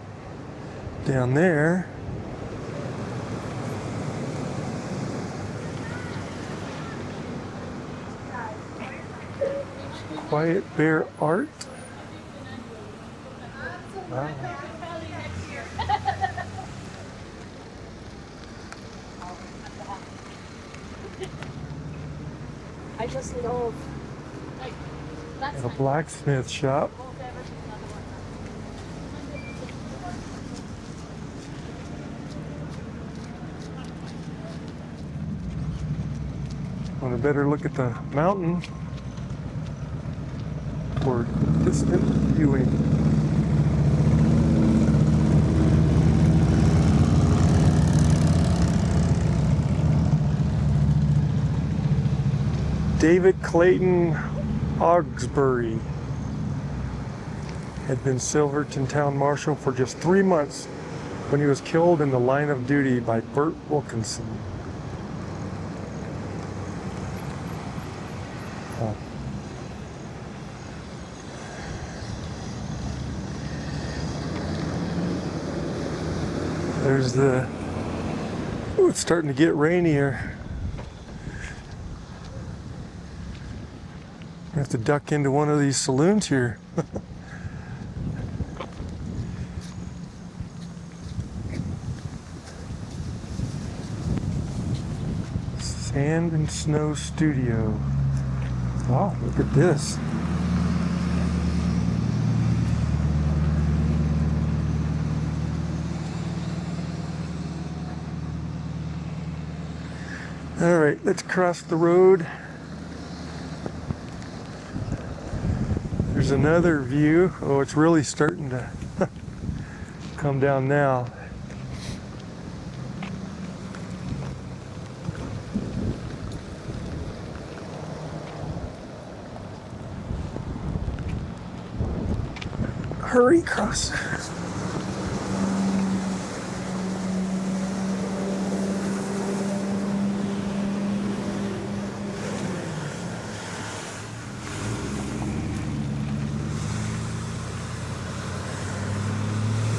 down there. Quiet Bear Art. Wow. I just love, like, that's A blacksmith shop. Want a better look at the mountain for distant viewing. David Clayton Augsbury had been Silverton Town Marshal for just 3 months when he was killed in the line of duty by Bert Wilkinson. Oh. There's the... Ooh, it's starting to get rainier. I have to duck into one of these saloons here. Sand and Snow Studio. Wow, look at this. All right, let's cross the road. There's another view. Oh, it's really starting to come down now. Hurry, cross.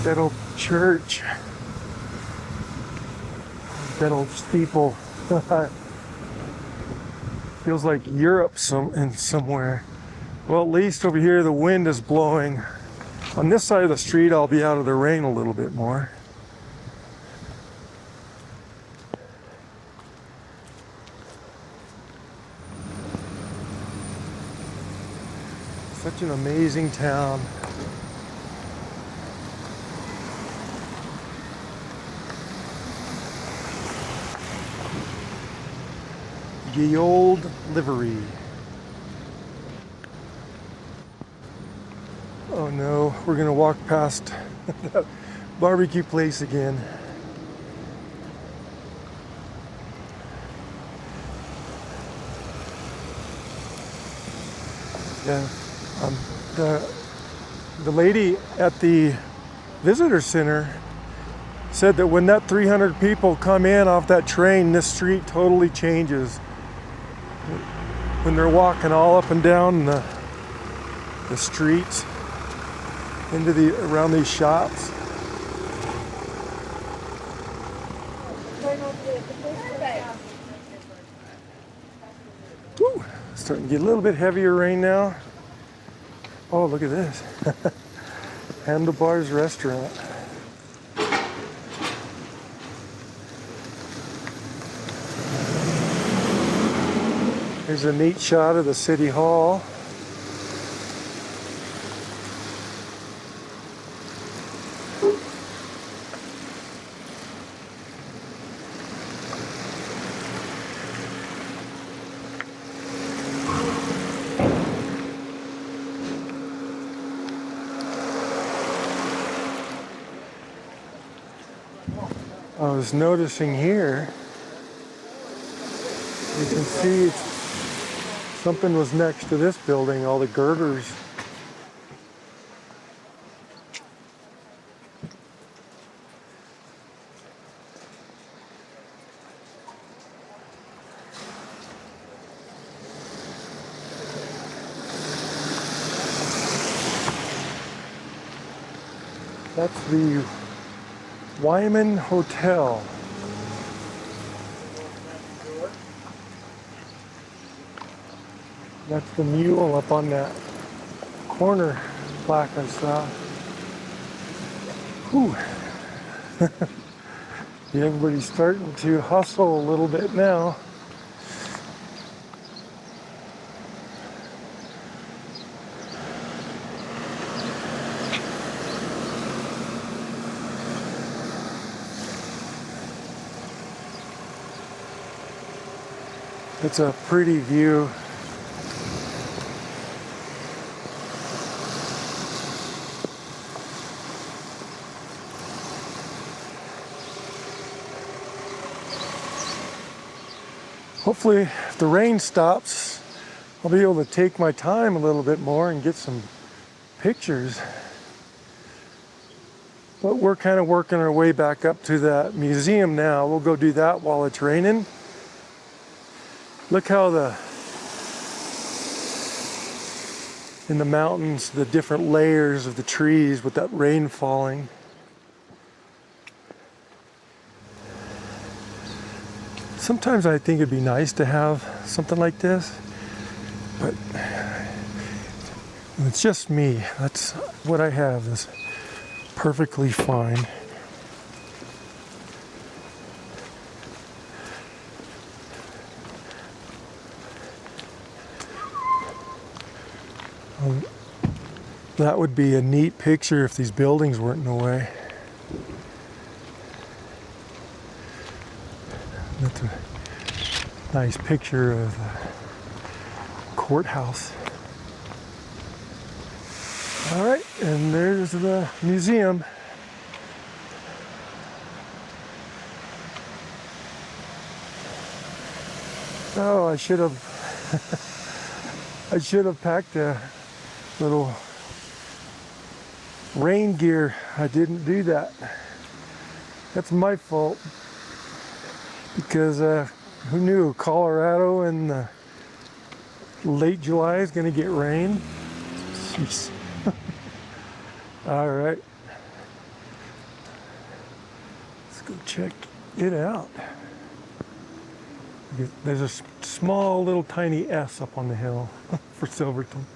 That old church, that old steeple. Feels like Europe somewhere. Well, at least over here the wind is blowing. On this side of the street, I'll be out of the rain a little bit more. Such an amazing town. Ye old livery. Oh no, we're gonna walk past that barbecue place again. Yeah, the lady at the visitor center said that when that 300 people come in off that train, this street totally changes. When they're walking all up and down the streets around these shops. Woo, starting to get a little bit heavier rain now. Oh, look at this. Handlebars Restaurant. Here's a neat shot of the City Hall. I was noticing here, you can see something was next to this building, all the girders. That's the Wyman Hotel. That's the mule up on that corner plaque I saw. Whew. Everybody's starting to hustle a little bit now. It's a pretty view. Hopefully, if the rain stops, I'll be able to take my time a little bit more and get some pictures. But we're kind of working our way back up to that museum now. We'll go do that while it's raining. Look how in the mountains, the different layers of the trees with that rain falling. Sometimes I think it'd be nice to have something like this, but it's just me. That's what I have is perfectly fine. That would be a neat picture if these buildings weren't in the way. Nice picture of the courthouse. All right, and there's the museum. Oh, I should have packed a little rain gear. I didn't do that. That's my fault. Because who knew Colorado in late July is going to get rain? Jeez. All right. Let's go check it out. There's a small little tiny S up on the hill for Silverton.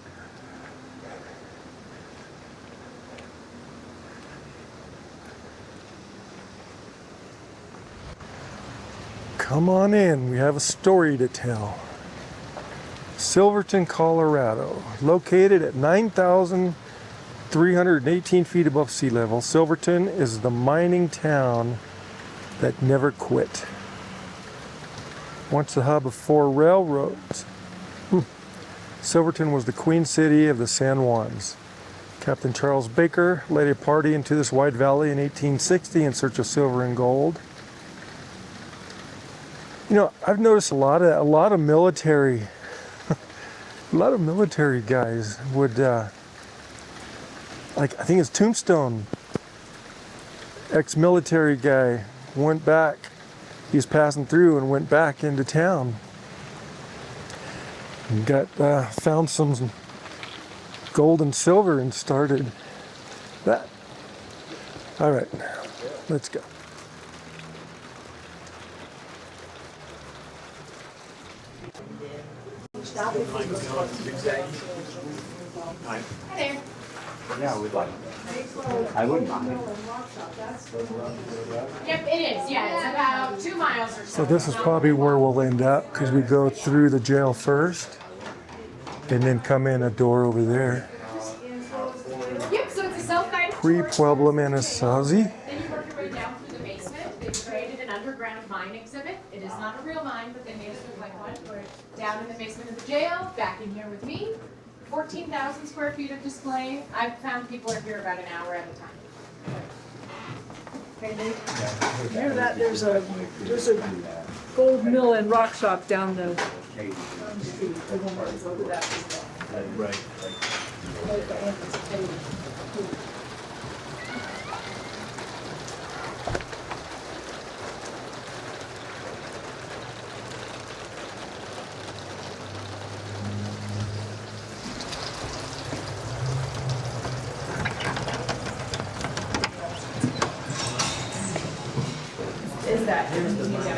Come on in, we have a story to tell. Silverton, Colorado, located at 9,318 feet above sea level. Silverton is the mining town that never quit. Once the hub of 4 railroads, Silverton was the queen city of the San Juans. Captain Charles Baker led a party into this wide valley in 1860 in search of silver and gold. You know, I've noticed a lot of military guys would like, I think it's Tombstone, ex-military guy, went back. He was passing through and went back into town. And got found some gold and silver and started that. All right, let's go. Hi there. Yeah, we'd like. I wouldn't mind. Yep, it is. Yeah, it's about 2 miles or so. So this is probably where we'll end up, because we go through the jail first and then come in a door over there. Yep, so it's a self-guided tour. Pre-Pueblo Anasazi. Then you work your way down through the basement. They've created an underground mine exhibit. It is not a real mine, but they made us look like one. We're down in the basement of the jail, back in here with me. 14,000 square feet of display. I've found people are here about an hour at a time. Near that, there's a gold mill and rock shop down the street. We're gonna go to that as well. Right. Is that here's the down here?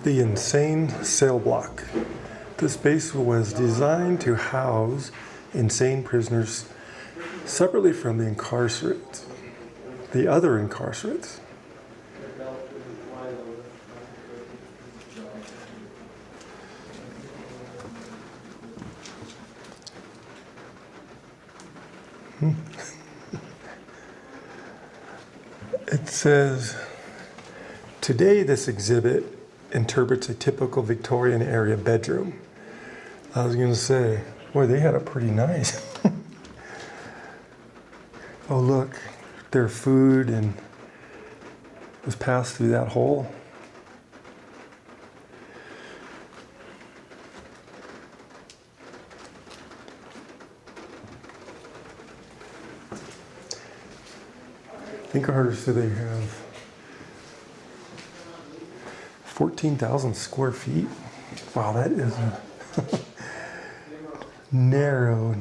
The insane cell block. This space was designed to house insane prisoners separately from the incarcerates, the other incarcerates. It says, today this exhibit interprets a typical Victorian area bedroom. I was going to say, boy, they had it pretty nice. Oh, look, their food and was passed through that hole. I think I heard her say they have 14,000 square feet. Wow, that is a narrow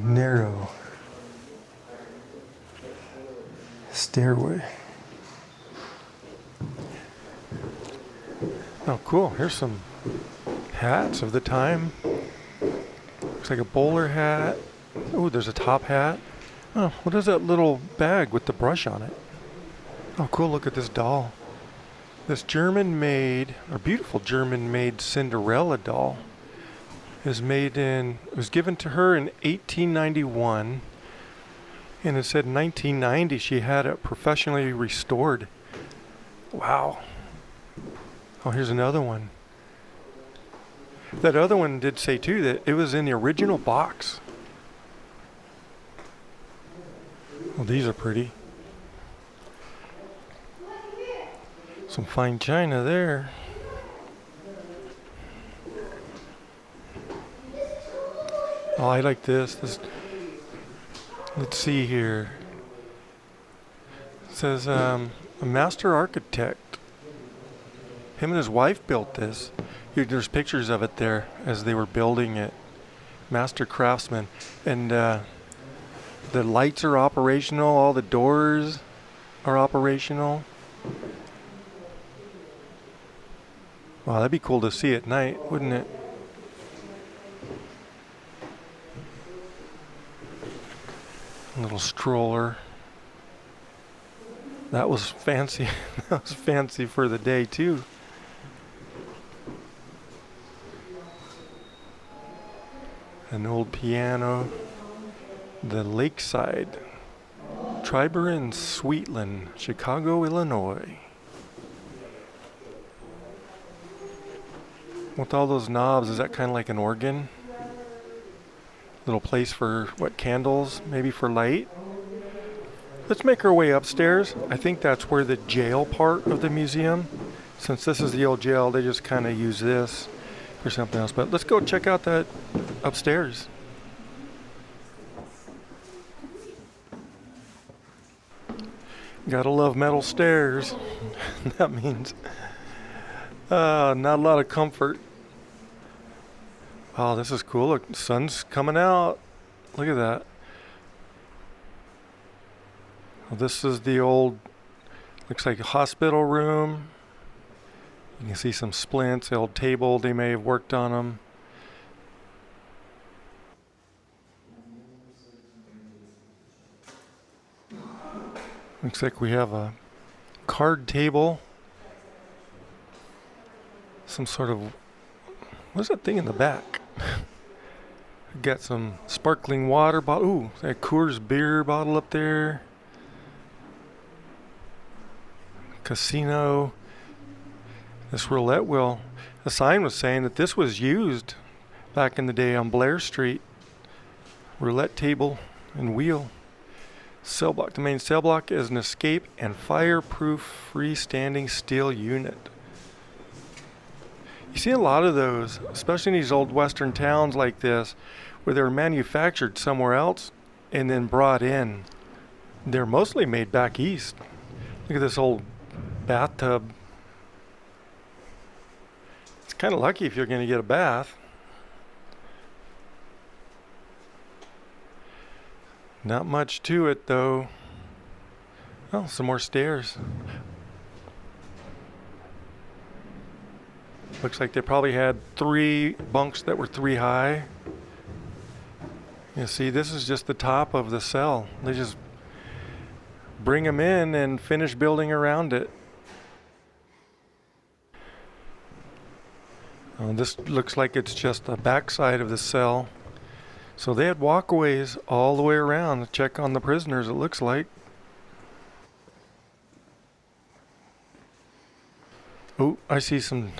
stairway. Oh, cool. Here's some hats of the time. Looks like a bowler hat. Oh, there's a top hat. Oh, what is that little bag with the brush on it? Oh, cool. Look at this doll. This German-made, or beautiful German-made Cinderella doll. It was given to her in 1891, and it said in 1990 she had it professionally restored. Wow. Oh, here's another one. That other one did say too that it was in the original box. Well, these are pretty. Some fine china there. Oh, I like this. Let's see here. It says a master architect. Him and his wife built this. There's pictures of it there as they were building it. Master craftsman. And the lights are operational. All the doors are operational. Wow, that'd be cool to see at night, wouldn't it? A little stroller. That was fancy. That was fancy for the day too. An old piano. The Lakeside. Triber and Sweetland, Chicago, Illinois. With all those knobs, is that kind of like an organ? Little place for, what, candles? Maybe for light? Let's make our way upstairs. I think that's where the jail part of the museum. Since this is the old jail, they just kind of use this for something else. But let's go check out that upstairs. Gotta love metal stairs. That means not a lot of comfort. Oh, this is cool. Look, the sun's coming out. Look at that. Well, this is the old, looks like a hospital room. You can see some splints, the old table, they may have worked on them. Looks like we have a card table. Some sort of, what's that thing in the back? Got some sparkling water bottle. Ooh, that Coors beer bottle up there. Casino. This roulette wheel. The sign was saying that this was used back in the day on Blair Street. Roulette table and wheel. Cell block. The main cell block is an escape and fireproof freestanding steel unit. You see a lot of those, especially in these old western towns like this, where they're manufactured somewhere else and then brought in. They're mostly made back east. Look at this old bathtub. It's kind of lucky if you're going to get a bath. Not much to it though. Oh, some more stairs. Looks like they probably had 3 bunks that were 3 high. You see, this is just the top of the cell. They just bring them in and finish building around it. This looks like it's just the backside of the cell. So they had walkways all the way around to check on the prisoners, it looks like. Oh, I see some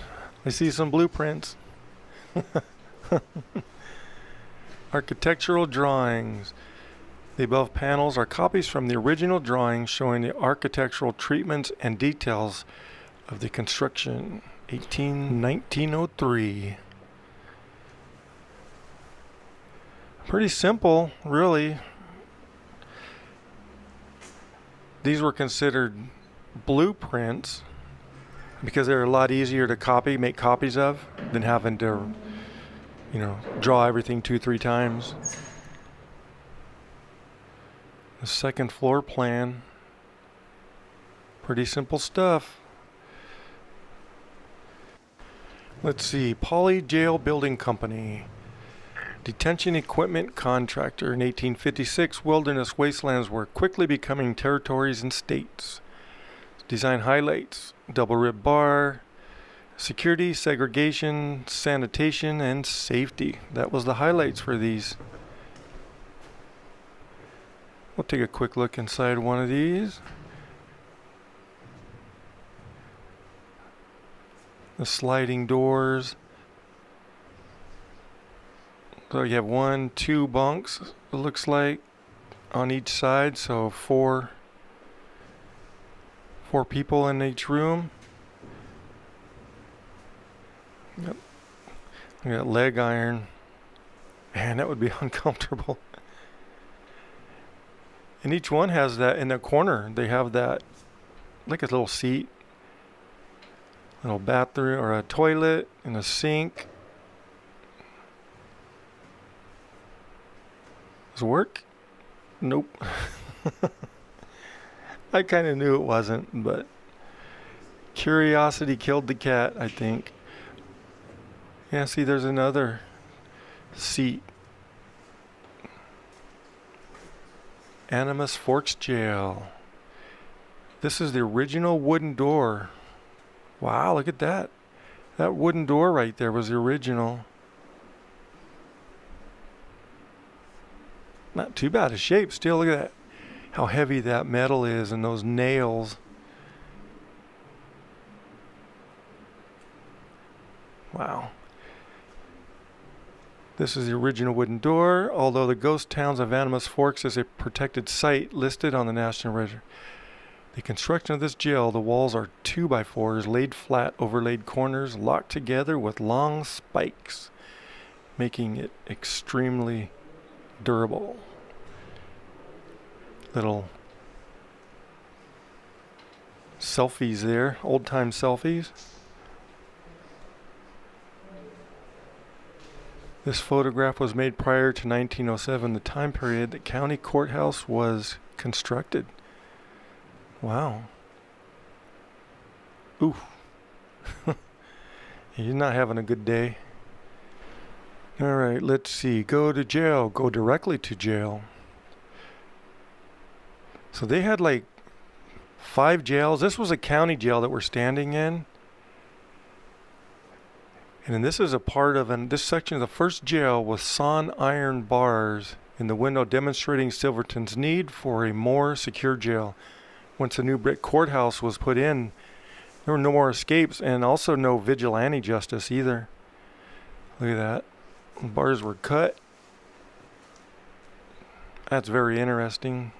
blueprints. Architectural drawings. The above panels are copies from the original drawings showing the architectural treatments and details of the construction. 1903. Pretty simple, really. These were considered blueprints because they're a lot easier to make copies of than having to, draw everything 2-3 times. The second floor plan. Pretty simple stuff. Let's see, Poly Jail Building Company. Detention equipment contractor. In 1856, wilderness wastelands were quickly becoming territories and states. Design highlights, double rib bar, Security, segregation, sanitation, and safety. That was the highlights for these. We'll take a quick look inside one of these. The sliding doors. So you have 1, 2 bunks, it looks like, on each side. So four people in each room. Yep. We got leg iron. Man, that would be uncomfortable. And each one has that in the corner. They have that, like a little seat, little bathroom or a toilet and a sink. Does it work? Nope. I kind of knew it wasn't, but curiosity killed the cat, I think. Yeah, see, there's another seat. Animas Forks Jail. This is the original wooden door. Wow, look at that. That wooden door right there was the original. Not too bad a shape. Still, look at that. How heavy that metal is and those nails. Wow. This is the original wooden door, although the ghost towns of Animas Forks is a protected site listed on the National Register. The construction of this jail, the walls are 2x4s laid flat, overlaid corners, locked together with long spikes, making it extremely durable. Little selfies there, old-time selfies. This photograph was made prior to 1907, the time period the county courthouse was constructed. Wow. Ooh. He's not having a good day. All right, let's see. Go to jail. Go directly to jail. So they had like 5 jails. This was a county jail that we're standing in. And then this is a part of this section of the first jail with sawn iron bars in the window demonstrating Silverton's need for a more secure jail. Once the new brick courthouse was put in, there were no more escapes and also no vigilante justice either. Look at that. The bars were cut. That's very interesting.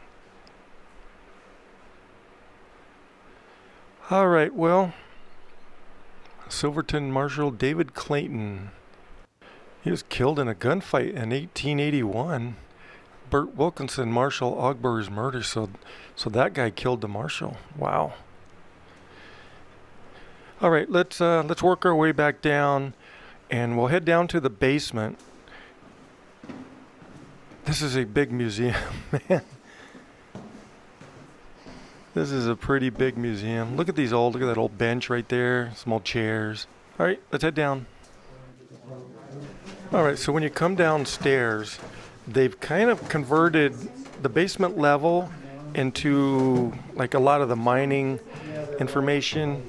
All right, well, Silverton Marshal David Clayton. He was killed in a gunfight in 1881. Bert Wilkinson, Marshal Ogbur's murder. So that guy killed the marshal. Wow. All right, let's work our way back down, and we'll head down to the basement. This is a big museum, man. This is a pretty big museum. Look at these look at that old bench right there, some old chairs. All right, let's head down. All right, so when you come downstairs, they've kind of converted the basement level into like a lot of the mining information.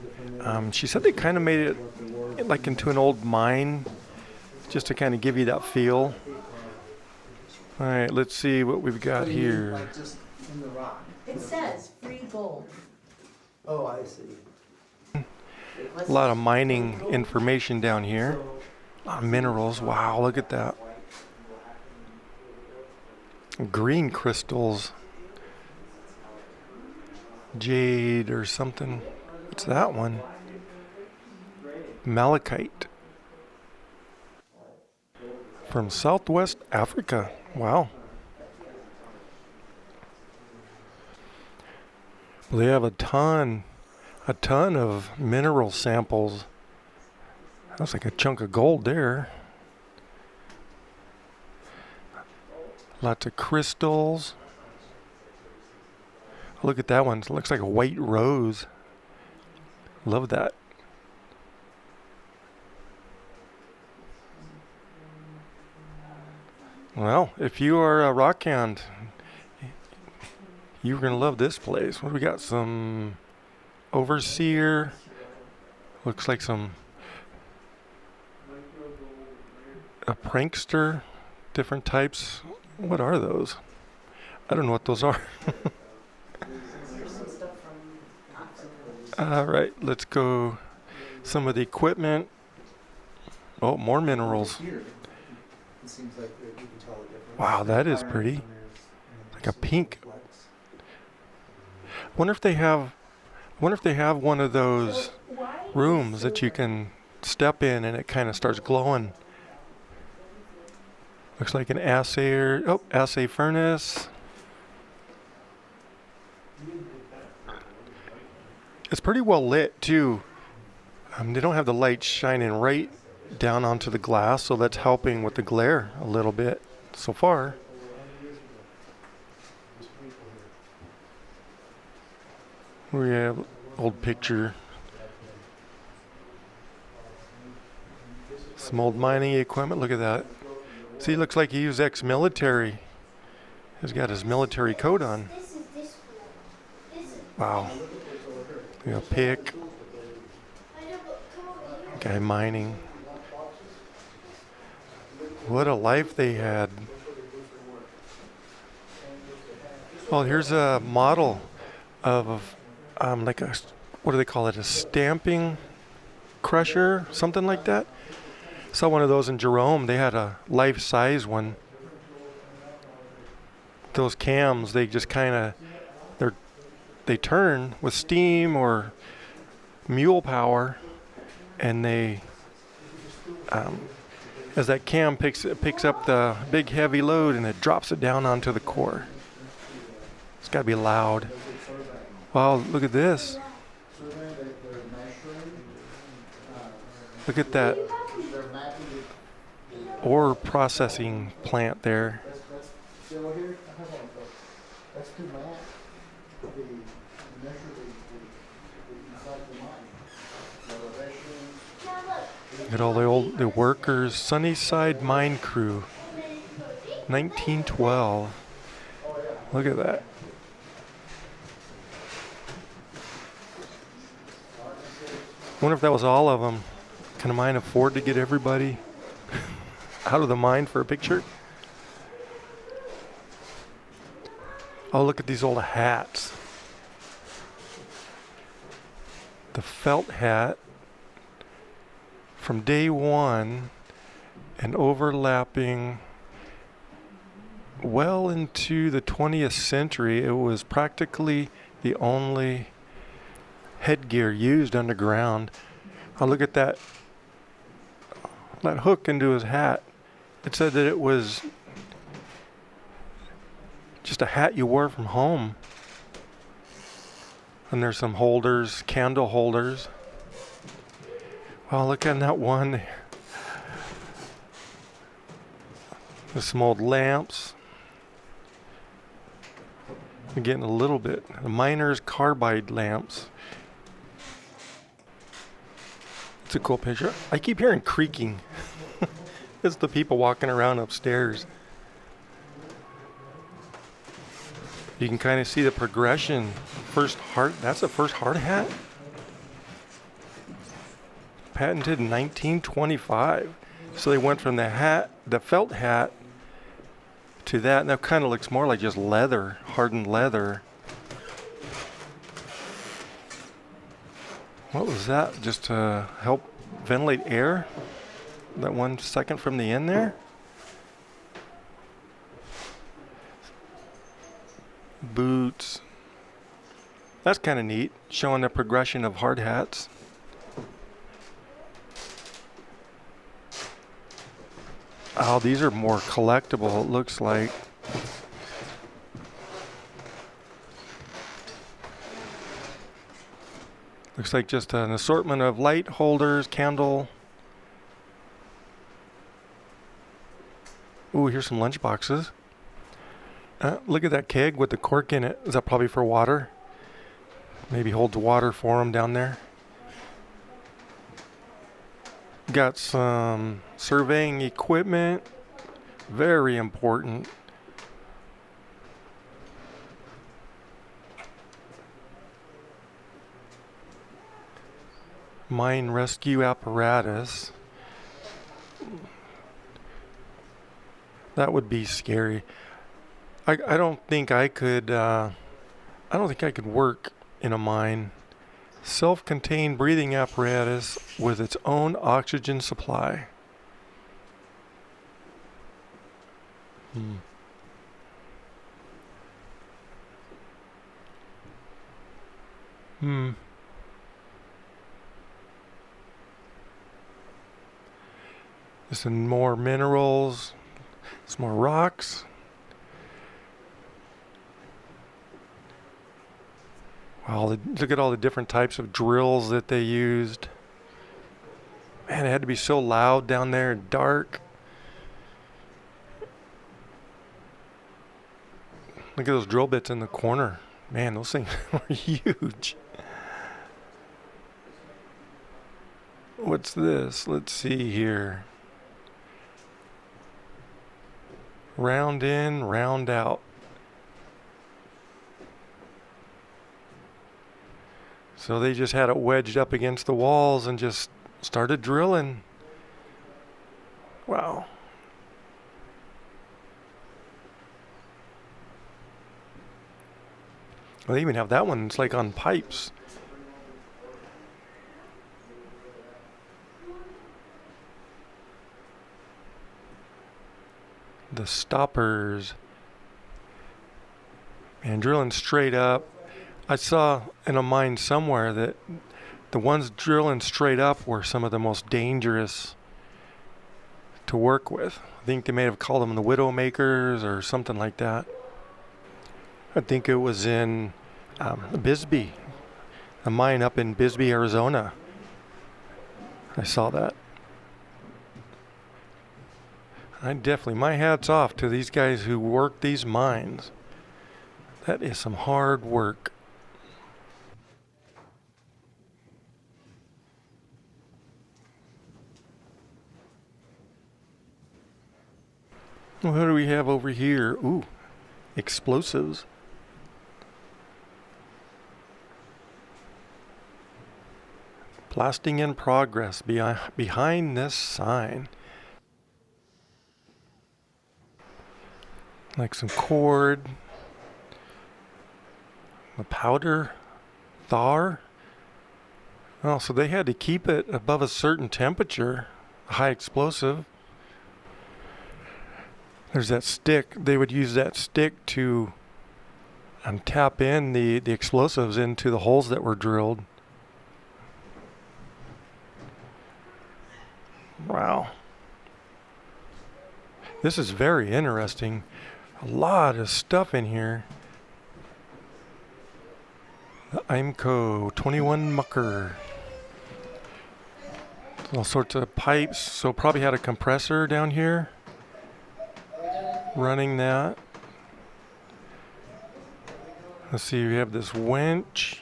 She said they kind of made it like into an old mine, just to kind of give you that feel. All right, let's see what we've got here. Like just in the rock. It says free gold. Oh, I see. A lot of mining information down here. A lot of minerals. Wow, look at that. Green crystals. Jade or something. What's that one? Malachite. From Southwest Africa. Wow. They have a ton of mineral samples. That's like a chunk of gold there. Lots of crystals. Look at that one. It looks like a white rose. Love that. Well, if you are a rock hound, you're going to love this place. What do we got? Some overseer. Looks like some a prankster, different types. What are those? I don't know what those are. All right, let's go. Some of the equipment. Oh, more minerals. Wow, that is pretty. Like a pink. Wonder if they have one of those rooms that you can step in and it kind of starts glowing. Looks like an assayer. Oh, assay furnace. It's pretty well lit too. They don't have the light shining right down onto the glass, so that's helping with the glare a little bit so far. We have old picture. Some old mining equipment. Look at that. See, looks like he was ex-military. He's got his military coat on. Wow. We got a pick. Guy mining. What a life they had. Well, here's a model of like a, what do they call it? A stamping crusher, something like that. Saw one of those in Jerome. They had a life-size one. Those cams, they just kind of, they turn with steam or mule power, and they, as that cam picks up the big heavy load and it drops it down onto the core. It's got to be loud. Wow, look at this. Look at that ore processing plant there. Look at all the workers. Sunnyside Mine Crew, 1912. Look at that. Wonder if that was all of them. Can a mine afford to get everybody out of the mine for a picture? Oh, look at these old hats. The felt hat from day one and overlapping well into the 20th century. It was practically the only headgear used underground. Oh, look at that hook into his hat. It said that it was just a hat you wore from home. And there's some holders, candle holders. Wow, look at that one. There's some old lamps. We're getting a little bit. The miner's carbide lamps. It's a cool picture. I keep hearing creaking. It's the people walking around upstairs. You can kind of see the progression. That's the first hard hat. Patented in 1925. So they went from the felt hat, to that. And that kind of looks more like just leather, hardened leather. What was that? Just to help ventilate air? That 1 second from the end there? Boots. That's kind of neat, showing the progression of hard hats. Oh, these are more collectible, it looks like. Looks like just an assortment of light holders, candle. Ooh, here's some lunch boxes. Look at that keg with the cork in it. Is that probably for water? Maybe holds water for them down there. Got some surveying equipment. Very important. Mine rescue apparatus. That would be scary. I don't think I could. I don't think I could work in a mine. Self-contained breathing apparatus with its own oxygen supply. Some more minerals, some more rocks. Wow, look at all the different types of drills that they used. Man, it had to be so loud down there and dark. Look at those drill bits in the corner. Man, those things are huge. What's this? Let's see here. Round in, round out. So they just had it wedged up against the walls and just started drilling. Wow. Well, they even have that one. It's like on pipes. The stoppers. And drilling straight up. I saw in a mine somewhere that the ones drilling straight up were some of the most dangerous to work with. I think they may have called them the Widowmakers or something like that. I think it was in Bisbee, a mine up in Bisbee, Arizona. I saw that. My hat's off to these guys who work these mines. That is some hard work. Well, what do we have over here? Ooh, explosives. Blasting in progress behind this sign. Like some cord. A powder. Thar. Oh, so they had to keep it above a certain temperature. A high explosive. There's that stick. They would use that stick to tap in the explosives into the holes that were drilled. Wow. This is very interesting. A lot of stuff in here. The IMCO 21 mucker. All sorts of pipes. So probably had a compressor down here. Running that. Let's see, we have this winch.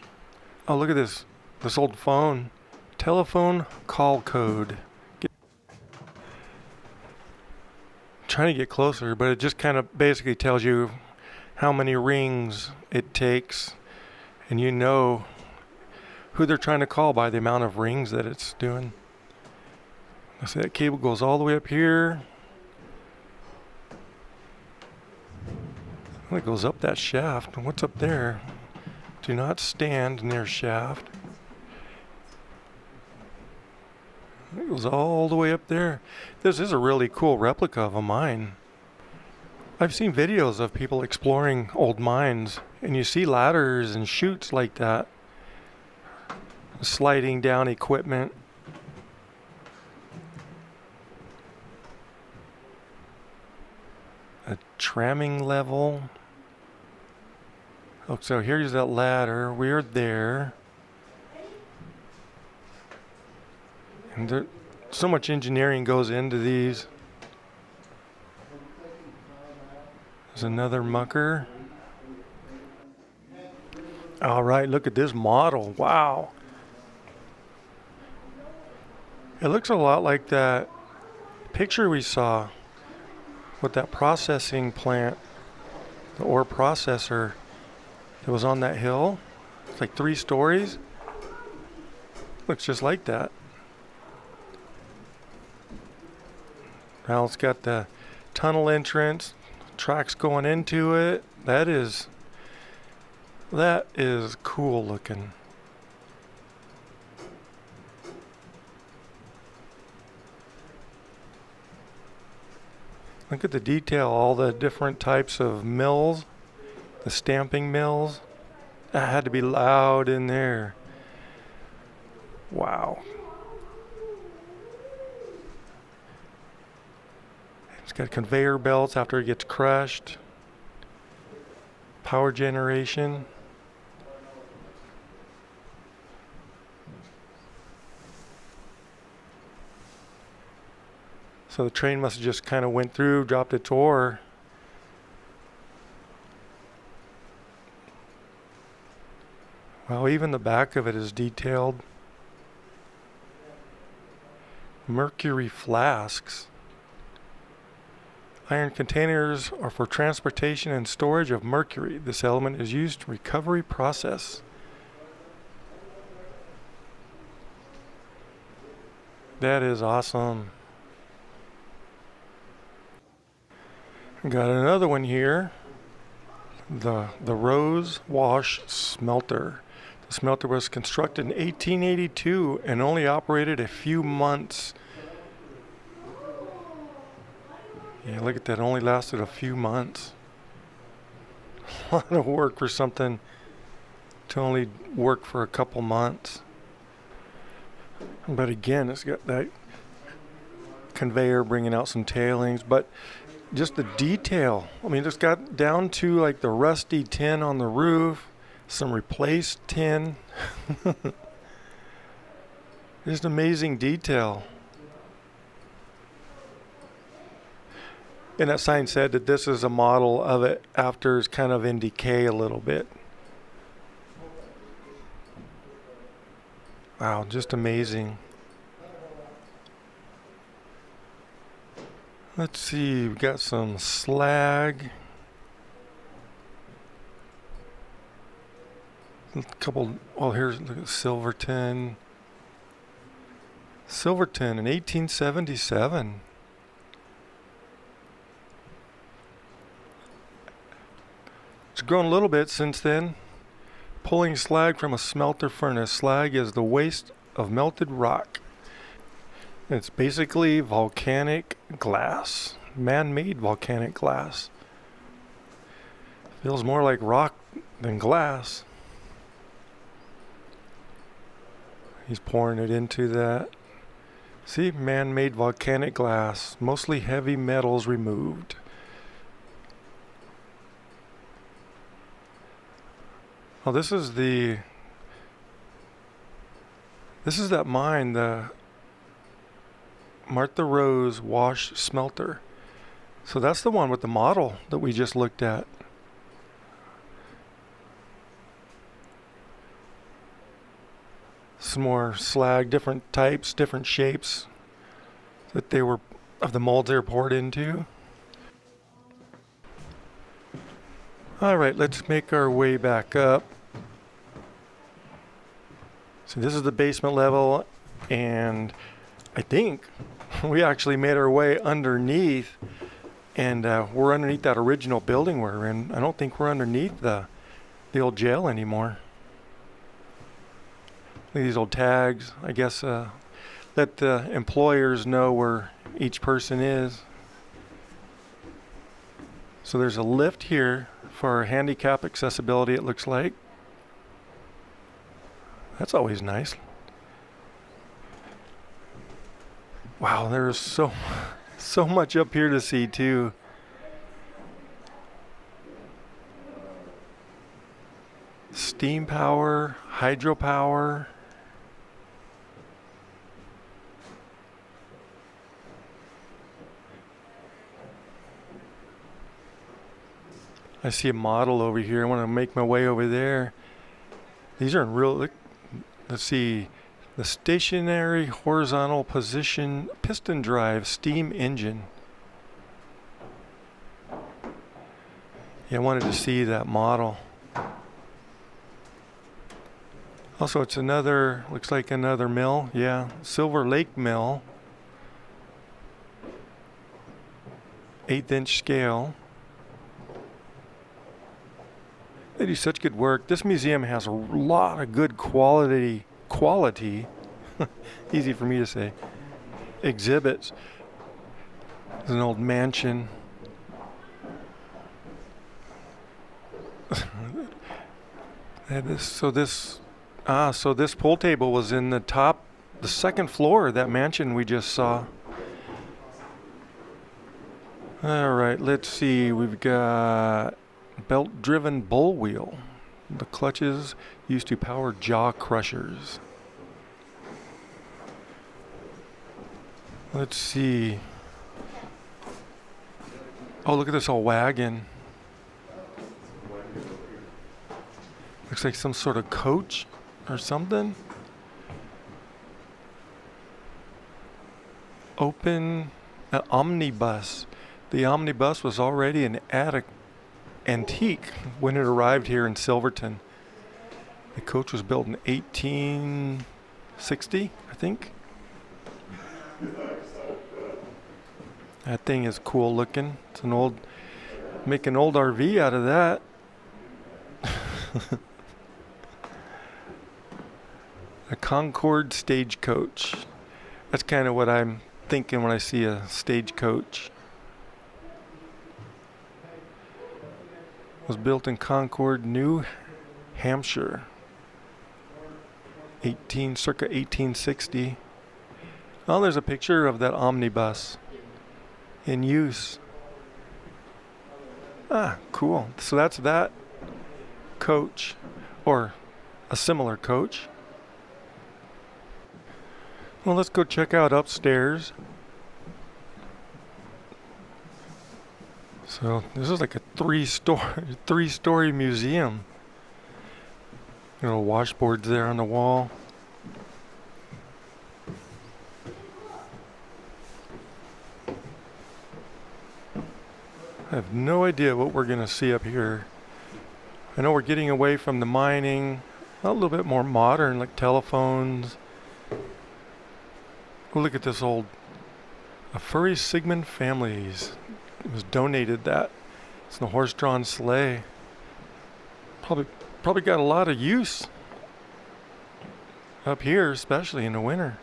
Oh, look at this. This old phone. Telephone call code. Trying to get closer, but it just kind of basically tells you how many rings it takes, and you know who they're trying to call by the amount of rings that it's doing. Let's see, that cable goes all the way up here. It goes up that shaft. What's up there? Do not stand near shaft. It goes all the way up there. This is a really cool replica of a mine. I've seen videos of people exploring old mines, and you see ladders and chutes like that. Sliding down equipment. A tramming level. Oh, so here's that ladder. We're there. And there, so much engineering goes into these. There's another mucker. All right, look at this model. Wow. It looks a lot like that picture we saw with that processing plant, the ore processor that was on that hill. It's like 3 stories. Looks just like that. Now it's got the tunnel entrance, tracks going into it. That is cool looking. Look at the detail, all the different types of mills, the stamping mills. That had to be loud in there. Wow. It's got conveyor belts after it gets crushed. Power generation. So the train must have just kind of went through, dropped its ore. Well, even the back of it is detailed. Mercury flasks. Iron containers are for transportation and storage of mercury. This element is used in recovery process. That is awesome. Got another one here. The Rose Wash Smelter. The smelter was constructed in 1882 and only operated a few months. Yeah, look at that. Only lasted a few months. A lot of work for something to only work for a couple months. But again, it's got that conveyor bringing out some tailings, but just the detail. I mean, it's got down to like the rusty tin on the roof, some replaced tin. Just amazing detail. And that sign said that this is a model of it after it's kind of in decay a little bit. Wow, just amazing. Let's see, we've got some slag. A couple, well, here's, look at Silverton. Silverton in 1877. It's grown a little bit since then. Pulling slag from a smelter furnace. Slag is the waste of melted rock. It's basically volcanic glass, man-made volcanic glass. Feels more like rock than glass. He's pouring it into that. See, man-made volcanic glass, mostly heavy metals removed. Oh, this is that mine, the Martha Rose Wash Smelter. So that's the one with the model that we just looked at. Some more slag, different types, different shapes that they were, of the molds they were poured into. All right, let's make our way back up. So this is the basement level, and I think we actually made our way underneath, and we're underneath that original building we're in. I don't think we're underneath the old jail anymore. Look at these old tags. I guess let the employers know where each person is. So there's a lift here for handicap accessibility, it looks like. That's always nice. Wow, there's so much up here to see too. Steam power, hydropower. I see a model over here. I want to make my way over there. These are in real, let's see, the stationary horizontal position piston drive steam engine. Yeah, I wanted to see that model. Also, it's another, looks like another mill. Yeah, Silver Lake Mill. 1/8" scale. They do such good work. This museum has a lot of good quality, easy for me to say, exhibits. There's an old mansion. So this pool table was in the second floor of that mansion we just saw. All right, let's see. We've got belt-driven bull wheel. The clutches used to power jaw crushers. Let's see. Oh, look at this old wagon. Looks like some sort of coach or something. Open an omnibus. The omnibus was already an antique when it arrived here in Silverton. The coach was built in 1860, I think. That thing is cool looking. It's make an old RV out of that. A Concord stagecoach. That's kind of what I'm thinking when I see a stagecoach. Was built in Concord, New Hampshire. Circa 1860. Oh, there's a picture of that omnibus in use. Ah, cool. So that's that coach, or a similar coach. Well, let's go check out upstairs. So this is like a three-story museum. Washboards there on the wall. I have no idea what we're gonna see up here. I know we're getting away from the mining, a little bit more modern, like telephones. Oh, look at this a furry Sigmund families. It was donated that. It's a horse-drawn sleigh. Probably got a lot of use up here, especially in the winter.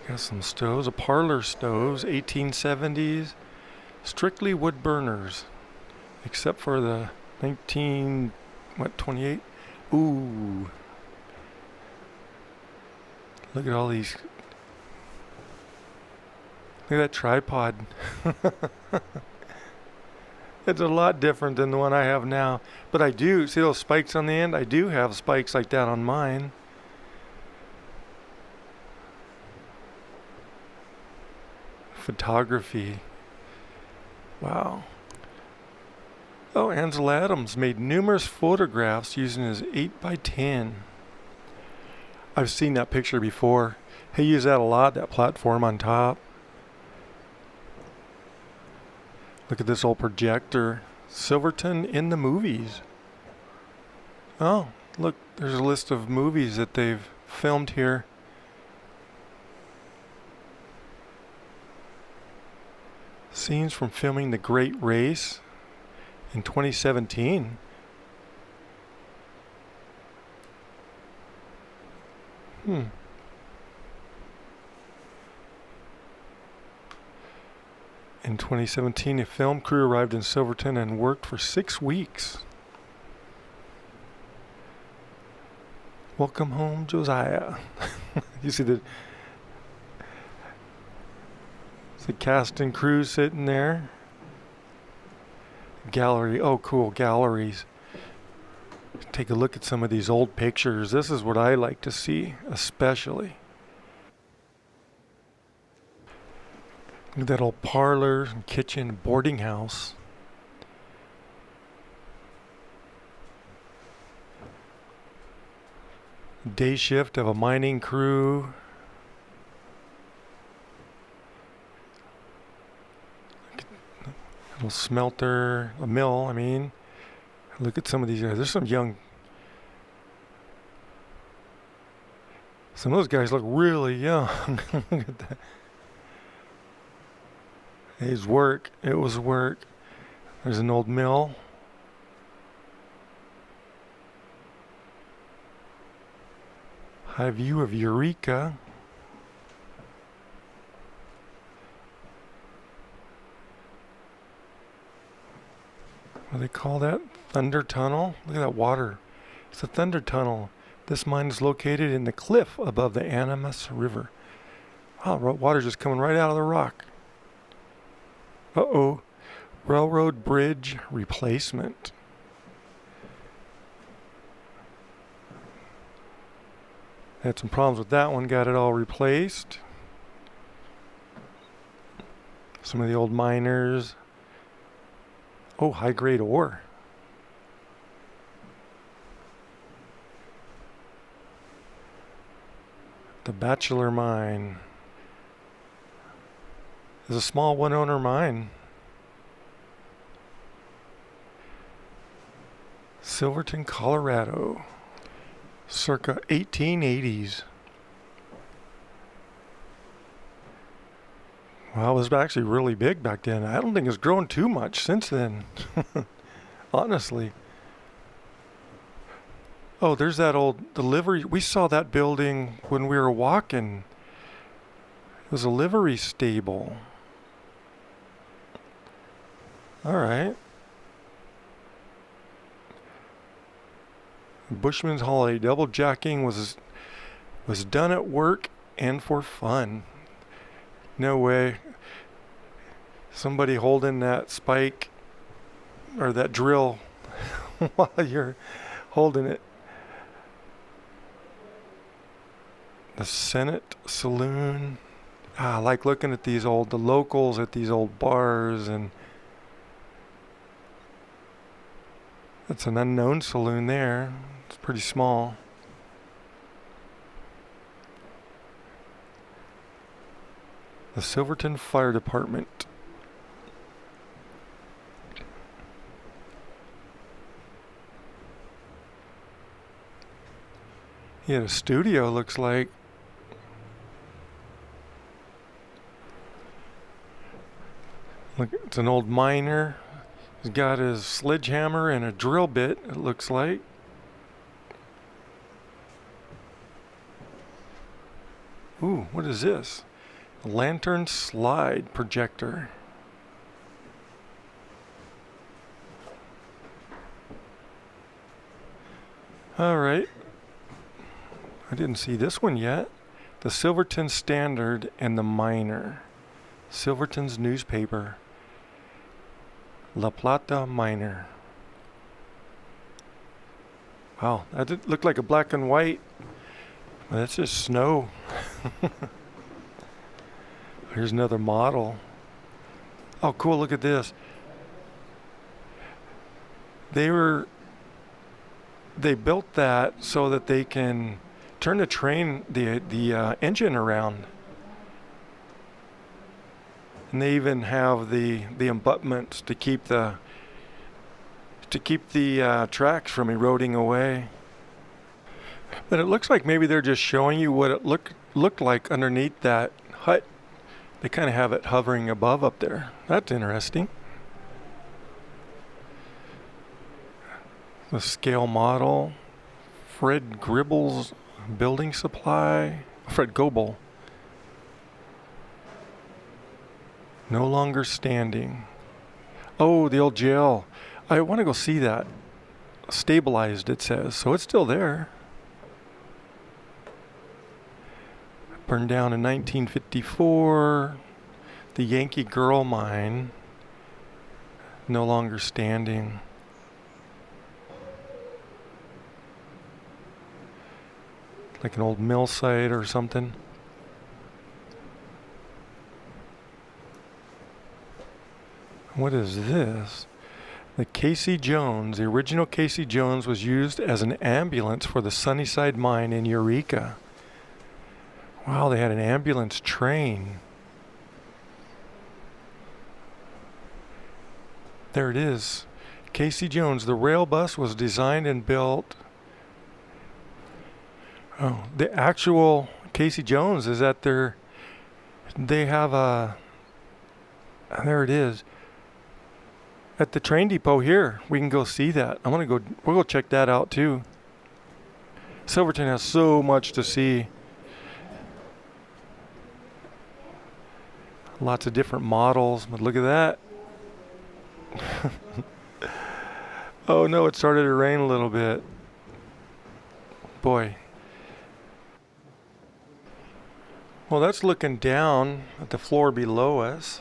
Got some stoves, a parlor stoves, 1870s, strictly wood burners, except for the 28? Ooh. Look at all these. Look at that tripod. It's a lot different than the one I have now. But I do, see those spikes on the end? I do have spikes like that on mine. Photography. Wow. Oh, Ansel Adams made numerous photographs using his 8x10. I've seen that picture before. He used that a lot, that platform on top. Look at this old projector. Silverton in the movies. Oh, look, there's a list of movies that they've filmed here. Scenes from filming The Great Race in 2017. In 2017, a film crew arrived in Silverton and worked for 6 weeks. Welcome home, Josiah. You see the cast and crew sitting there. Gallery. Oh, cool. Galleries. Take a look at some of these old pictures. This is what I like to see, especially. Look at that old parlor, kitchen, boarding house. Day shift of a mining crew. A little smelter, a mill, I mean. Look at some of these guys. There's some Some of those guys look really young. Look at that. It was work. It was work. There's an old mill. High view of Eureka. What do they call that? Thunder Tunnel? Look at that water. It's a thunder tunnel. This mine is located in the cliff above the Animas River. Wow, water's just coming right out of the rock. Uh-oh. Railroad bridge replacement. Had some problems with that one. Got it all replaced. Some of the old miners. Oh, high-grade ore. The Bachelor Mine is a small one-owner mine. Silverton, Colorado, circa 1880s. Wow, it was actually really big back then. I don't think it's grown too much since then, honestly. Oh, there's that old delivery. We saw that building when we were walking. It was a livery stable. All right. Bushman's Holiday. Double jacking was done at work and for fun. No way. Somebody holding that spike or that drill while you're holding it. The Senate Saloon. I like looking at the locals at these old bars, and that's an unknown saloon there. It's pretty small. The Silverton Fire Department. He had a studio, looks like. Look, it's an old miner. He's got his sledgehammer and a drill bit, it looks like. Ooh, what is this? A lantern slide projector. All right. I didn't see this one yet. The Silverton Standard and the Miner. Silverton's newspaper. La Plata Miner. Wow, that did look like a black and white. That's just snow. Here's another model. Oh, cool, look at this. They built that so that they can turn the train, the engine around. And they even have the abutments to keep the tracks from eroding away. But it looks like maybe they're just showing you what it looked like underneath that hut. They kind of have it hovering above up there. That's interesting. The scale model. Fred Gribble's building supply. Fred Goebel. No longer standing. Oh, the old jail. I want to go see that. Stabilized, it says. So it's still there. Burned down in 1954. The Yankee Girl Mine. No longer standing. Like an old mill site or something. What is this? The Casey Jones. The original Casey Jones was used as an ambulance for the Sunnyside Mine in Eureka. Wow, they had an ambulance train. There it is. Casey Jones. The rail bus was designed and built. Oh, the actual Casey Jones is at their. They have a. There it is. At the train depot here, we can go see that. I'm gonna go. We'll go check that out too. Silverton has so much to see. Lots of different models, but look at that. Oh no, it started to rain a little bit. Boy. Well, that's looking down at the floor below us.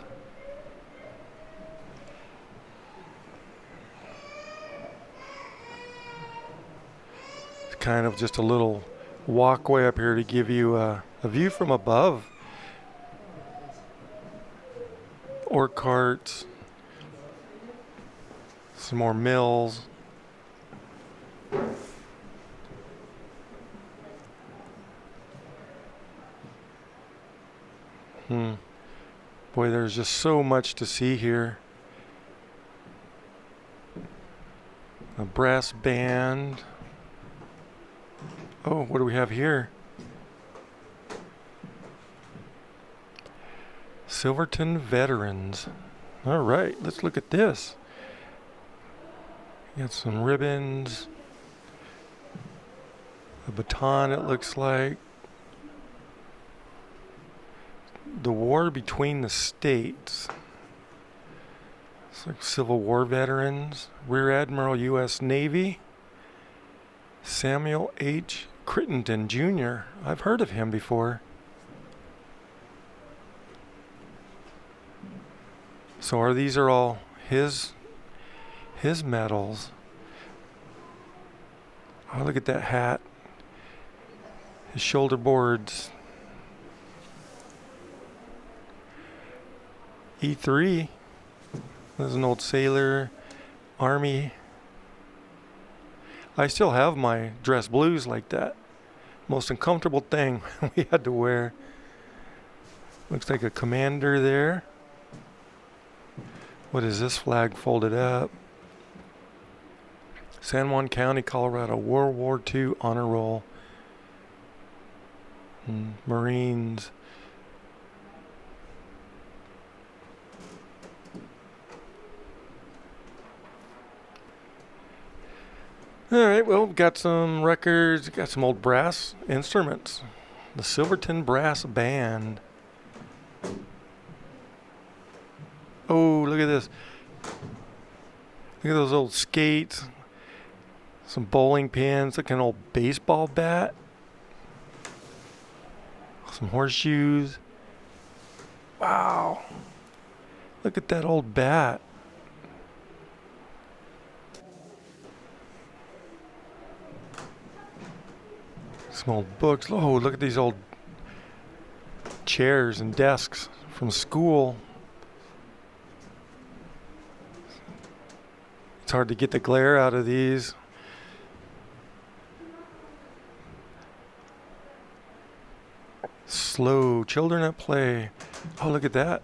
It's kind of just a little walkway up here to give you a view from above. Ore carts. Some more mills. Boy, there's just so much to see here. A brass band. Oh, what do we have here? Silverton Veterans. All right, let's look at this. Got some ribbons. A baton, it looks like. The war between the states. It's like Civil War veterans. Rear Admiral U.S. Navy. Samuel H. Crittenden Jr. I've heard of him before. So these are all his medals. Oh, look at that hat. His shoulder boards. E3. There's an old sailor. Army. I still have my dress blues like that. Most uncomfortable thing we had to wear. Looks like a commander there. What is this flag folded up? San Juan County, Colorado, World War II honor roll. Marines. All right, well, we've got some records, got some old brass instruments. The Silverton Brass Band. Oh, look at this. Look at those old skates. Some bowling pins, like an old baseball bat. Some horseshoes. Wow. Look at that old bat. Some old books. Oh, look at these old chairs and desks from school. It's hard to get the glare out of these. Slow children at play. Oh, look at that.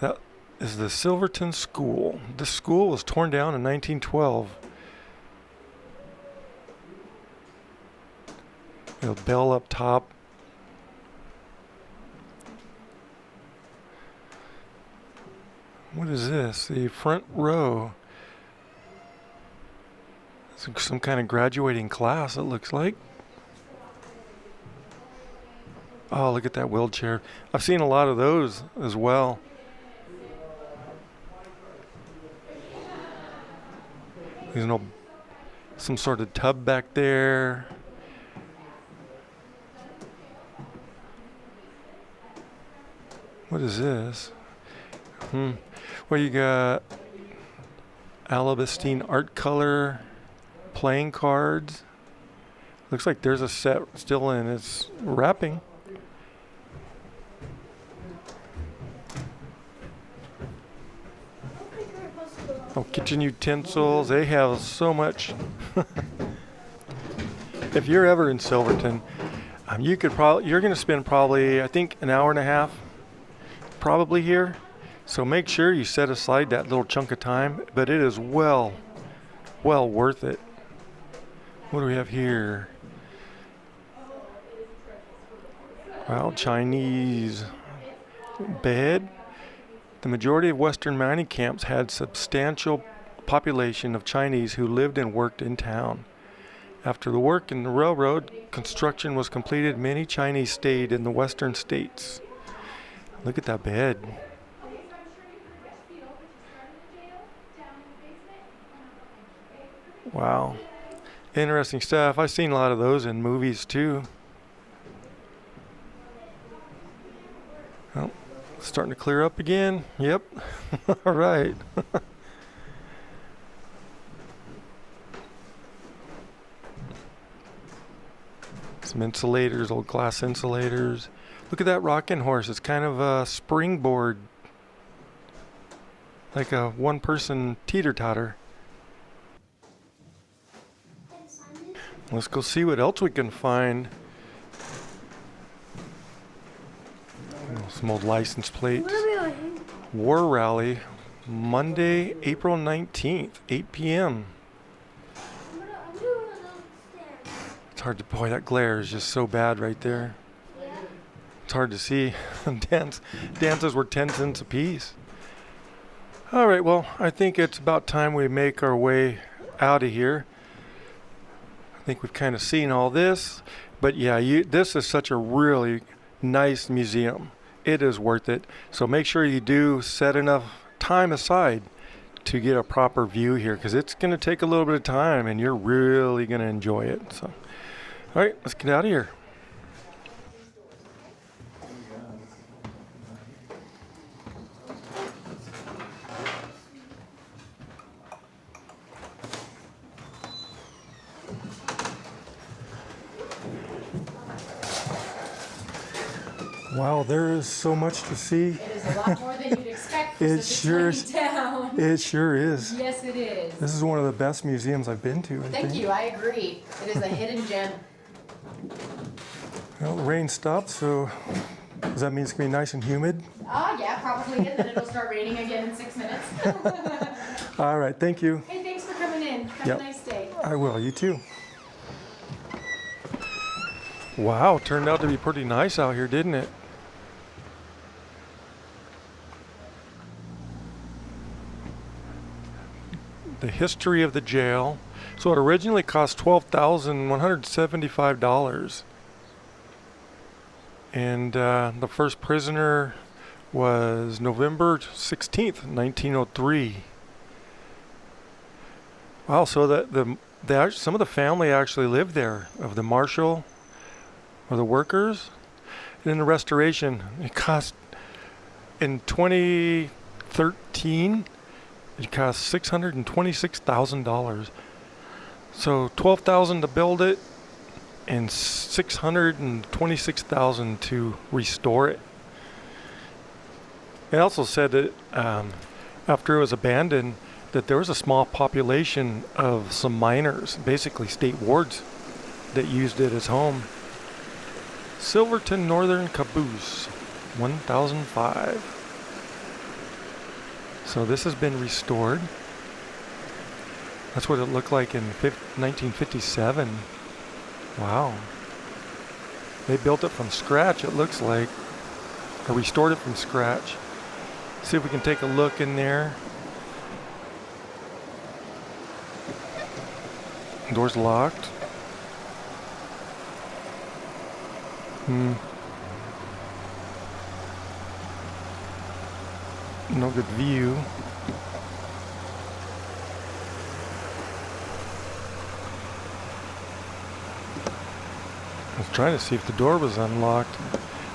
That is the Silverton School. This school was torn down in 1912. The bell up top. What is this? The front row. It's some kind of graduating class, it looks like. Oh, look at that wheelchair. I've seen a lot of those as well. There's some sort of tub back there. What is this? Well, you got Alabastine art color playing cards. Looks like there's a set still in its wrapping. Oh, kitchen utensils. They have so much. If you're ever in Silverton, you're going to spend probably, I think, an hour and a half probably here. So make sure you set aside that little chunk of time, but it is well worth it. What do we have here? Wow, Chinese bed. The majority of Western mining camps had substantial population of Chinese who lived and worked in town. After the work in the railroad construction was completed, many Chinese stayed in the western states. Look at that bed. Wow. Interesting stuff. I've seen a lot of those in movies too. Oh, starting to clear up again. Yep. All right. Some insulators, old glass insulators. Look at that rocking horse. It's kind of a springboard, like a one-person teeter-totter. Let's go see what else we can find. Oh, some old license plates. War Rally, Monday, April 19th, 8 p.m. It's hard to, boy, that glare is just so bad right there. It's hard to see. Dances were 10 cents a piece. All right, well, I think it's about time we make our way out of here. I think we've kind of seen all this, but yeah, this is such a really nice museum. It is worth it. So make sure you do set enough time aside to get a proper view here, because it's going to take a little bit of time and you're really going to enjoy it. So, all right, let's get out of here. Wow, there is so much to see. It is a lot more than you'd expect for It such sure a tiny town. It sure is. Yes, it is. This is one of the best museums I've been to, I Thank think. you, I agree. It is a hidden gem. Well, the rain stopped, so does that mean it's going to be nice and humid? Yeah, probably, and then it'll start raining again in 6 minutes. All right, thank you. Hey, thanks for coming in. Have Yep. a nice day. I will, you too. Wow, turned out to be pretty nice out here, didn't it? The history of the jail. So it originally cost $12,175. And the first prisoner was November 16th, 1903. Wow, so some of the family actually lived there, of the marshal or the workers. And in the restoration, it cost, in 2013, it cost $626,000. So $12,000 to build it and $626,000 to restore it. It also said that after it was abandoned, that there was a small population of some miners, basically state wards, that used it as home. Silverton Northern Caboose, 1005. So this has been restored. That's what it looked like in 1957. Wow. They built it from scratch, it looks like. Or restored it from scratch. See if we can take a look in there. Door's locked. No good view. I was trying to see if the door was unlocked,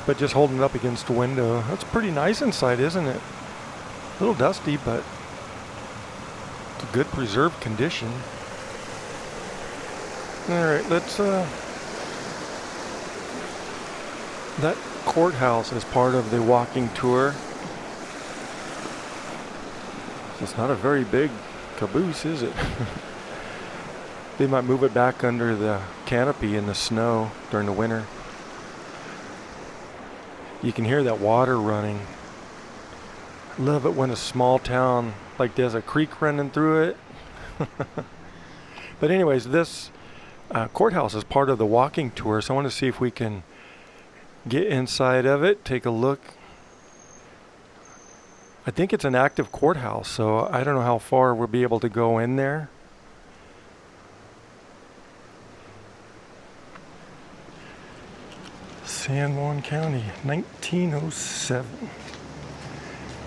but just holding it up against the window. That's pretty nice inside, isn't it? A little dusty, but it's a good preserved condition. Alright, let's that courthouse is part of the walking tour. It's not a very big caboose, is it? They might move it back under the canopy in the snow during the winter. You can hear that water running. Love it when a small town like there's a creek running through it. But anyways, this courthouse is part of the walking tour, so I want to see if we can get inside of it, take a look. I think it's an active courthouse, so I don't know how far we'll be able to go in there. San Juan County, 1907.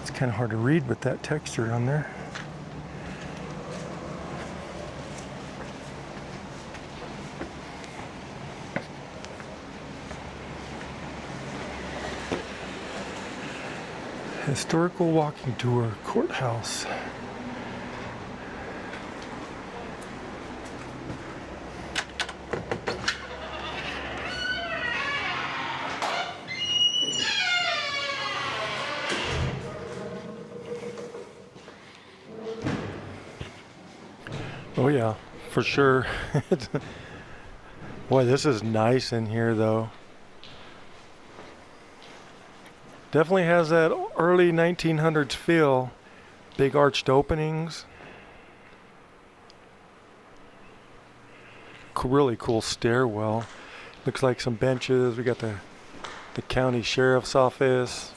It's kind of hard to read with that texture on there. Historical walking tour, courthouse. Oh yeah, for sure. Boy, this is nice in here though. Definitely has that early 1900s feel. Big arched openings. Really cool stairwell. Looks like some benches. We got the county sheriff's office.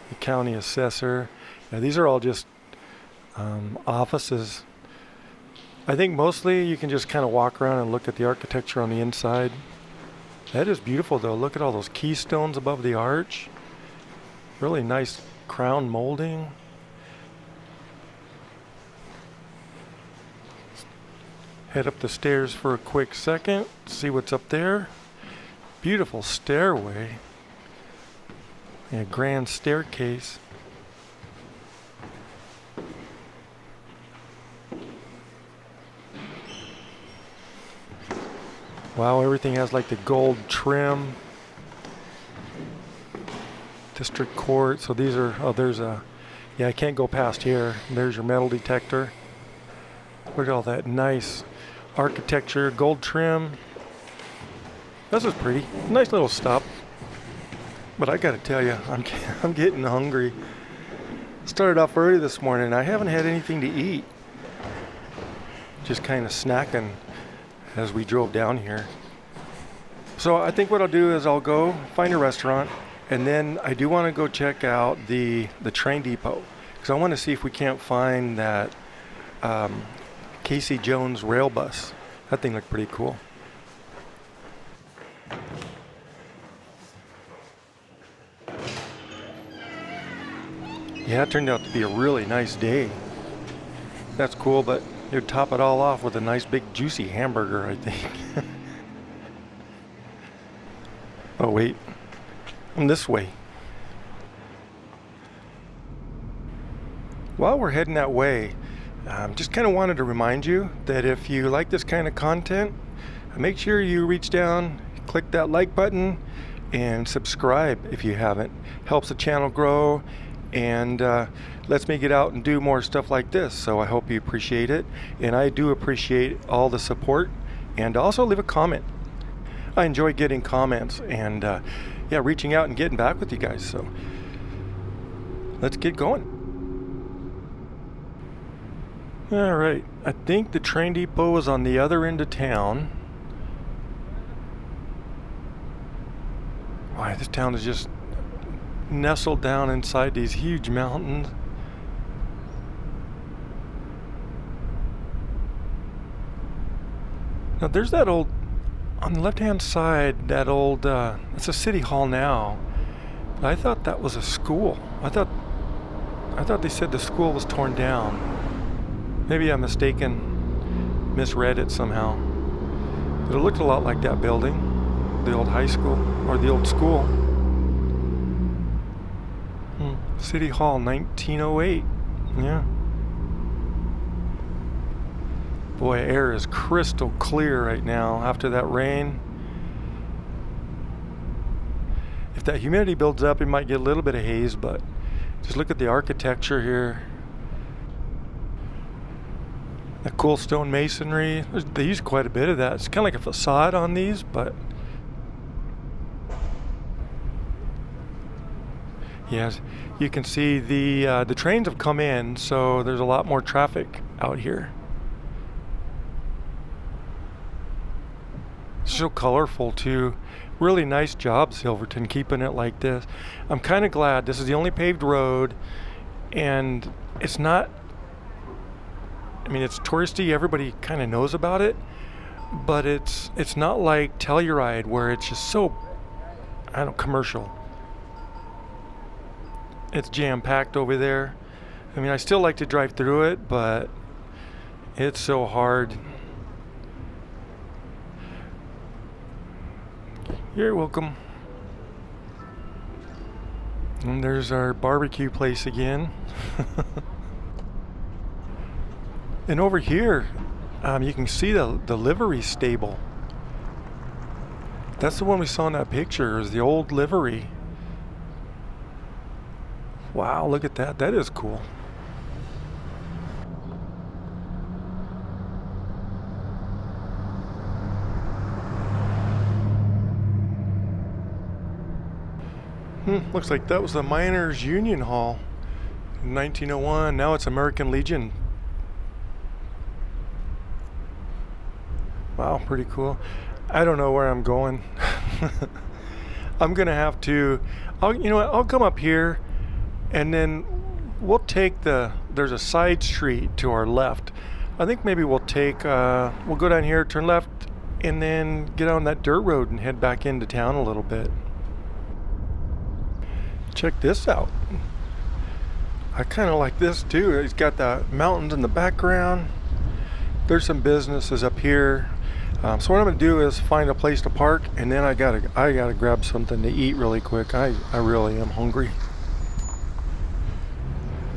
The county assessor. Now these are all just offices. I think mostly you can just kind of walk around and look at the architecture on the inside. That is beautiful though. Look at all those keystones above the arch. Really nice crown molding. Head up the stairs for a quick second, see what's up there. Beautiful stairway. And a grand staircase. Wow, everything has like the gold trim. District court. So these are, oh, there's a, yeah, I can't go past here. There's your metal detector. Look at all that nice architecture, gold trim. This is pretty. Nice little stop. But I gotta tell you, I'm getting hungry. Started off early this morning. I haven't had anything to eat. Just kind of snacking as we drove down here. So I think what I'll do is I'll go find a restaurant, and then I do want to go check out the train depot, because I want to see if we can't find that Casey Jones rail bus. That thing looked pretty cool. Yeah, it turned out to be a really nice day. That's cool, but you'd top it all off with a nice big juicy hamburger, I think. Oh wait, I'm this way. While we're heading that way, just kind of wanted to remind you that if you like this kind of content, make sure you reach down, click that like button, and subscribe if you haven't. Helps the channel grow and lets me get out and do more stuff like this. So I hope you appreciate it, and I do appreciate all the support. And also leave a comment. I enjoy getting comments and yeah, reaching out and getting back with you guys. So let's get going. All right, I think the train depot is on the other end of town. Wow, this town is just nestled down inside these huge mountains. Now there's that old, on the left-hand side, that old, it's a city hall now. I thought that was a school. I thought they said the school was torn down. Maybe I'm mistaken, misread it somehow. But it looked a lot like that building, the old high school, or the old school. City Hall, 1908, yeah. Boy, air is crystal clear right now after that rain. If that humidity builds up, it might get a little bit of haze, but just look at the architecture here. That cool stone masonry, they use quite a bit of that. It's kind of like a facade on these, but yes, you can see the trains have come in, so there's a lot more traffic out here. so colorful too. Really nice job, Silverton, keeping it like this. I'm kind of glad this is the only paved road, and it's not, I mean, it's touristy, everybody kind of knows about it, but it's not like Telluride where it's just so, I don't know, commercial. It's jam-packed over there. I mean, I still like to drive through it, but it's so hard. You're welcome. And there's our barbecue place again. And over here, you can see the livery stable. That's the one we saw in that picture, is the old livery. Wow, look at that. That is cool. Looks like that was the Miners Union Hall in 1901. Now it's American Legion. Wow, pretty cool. I don't know where I'm going. I'm gonna have to, you know what, I'll come up here and then we'll take there's a side street to our left. I think maybe we'll go down here, turn left, and then get on that dirt road and head back into town a little bit. Check this out. I kind of like this too. It's got the mountains in the background. There's some businesses up here. So what I'm gonna do is find a place to park, and then I gotta grab something to eat really quick. I really am hungry.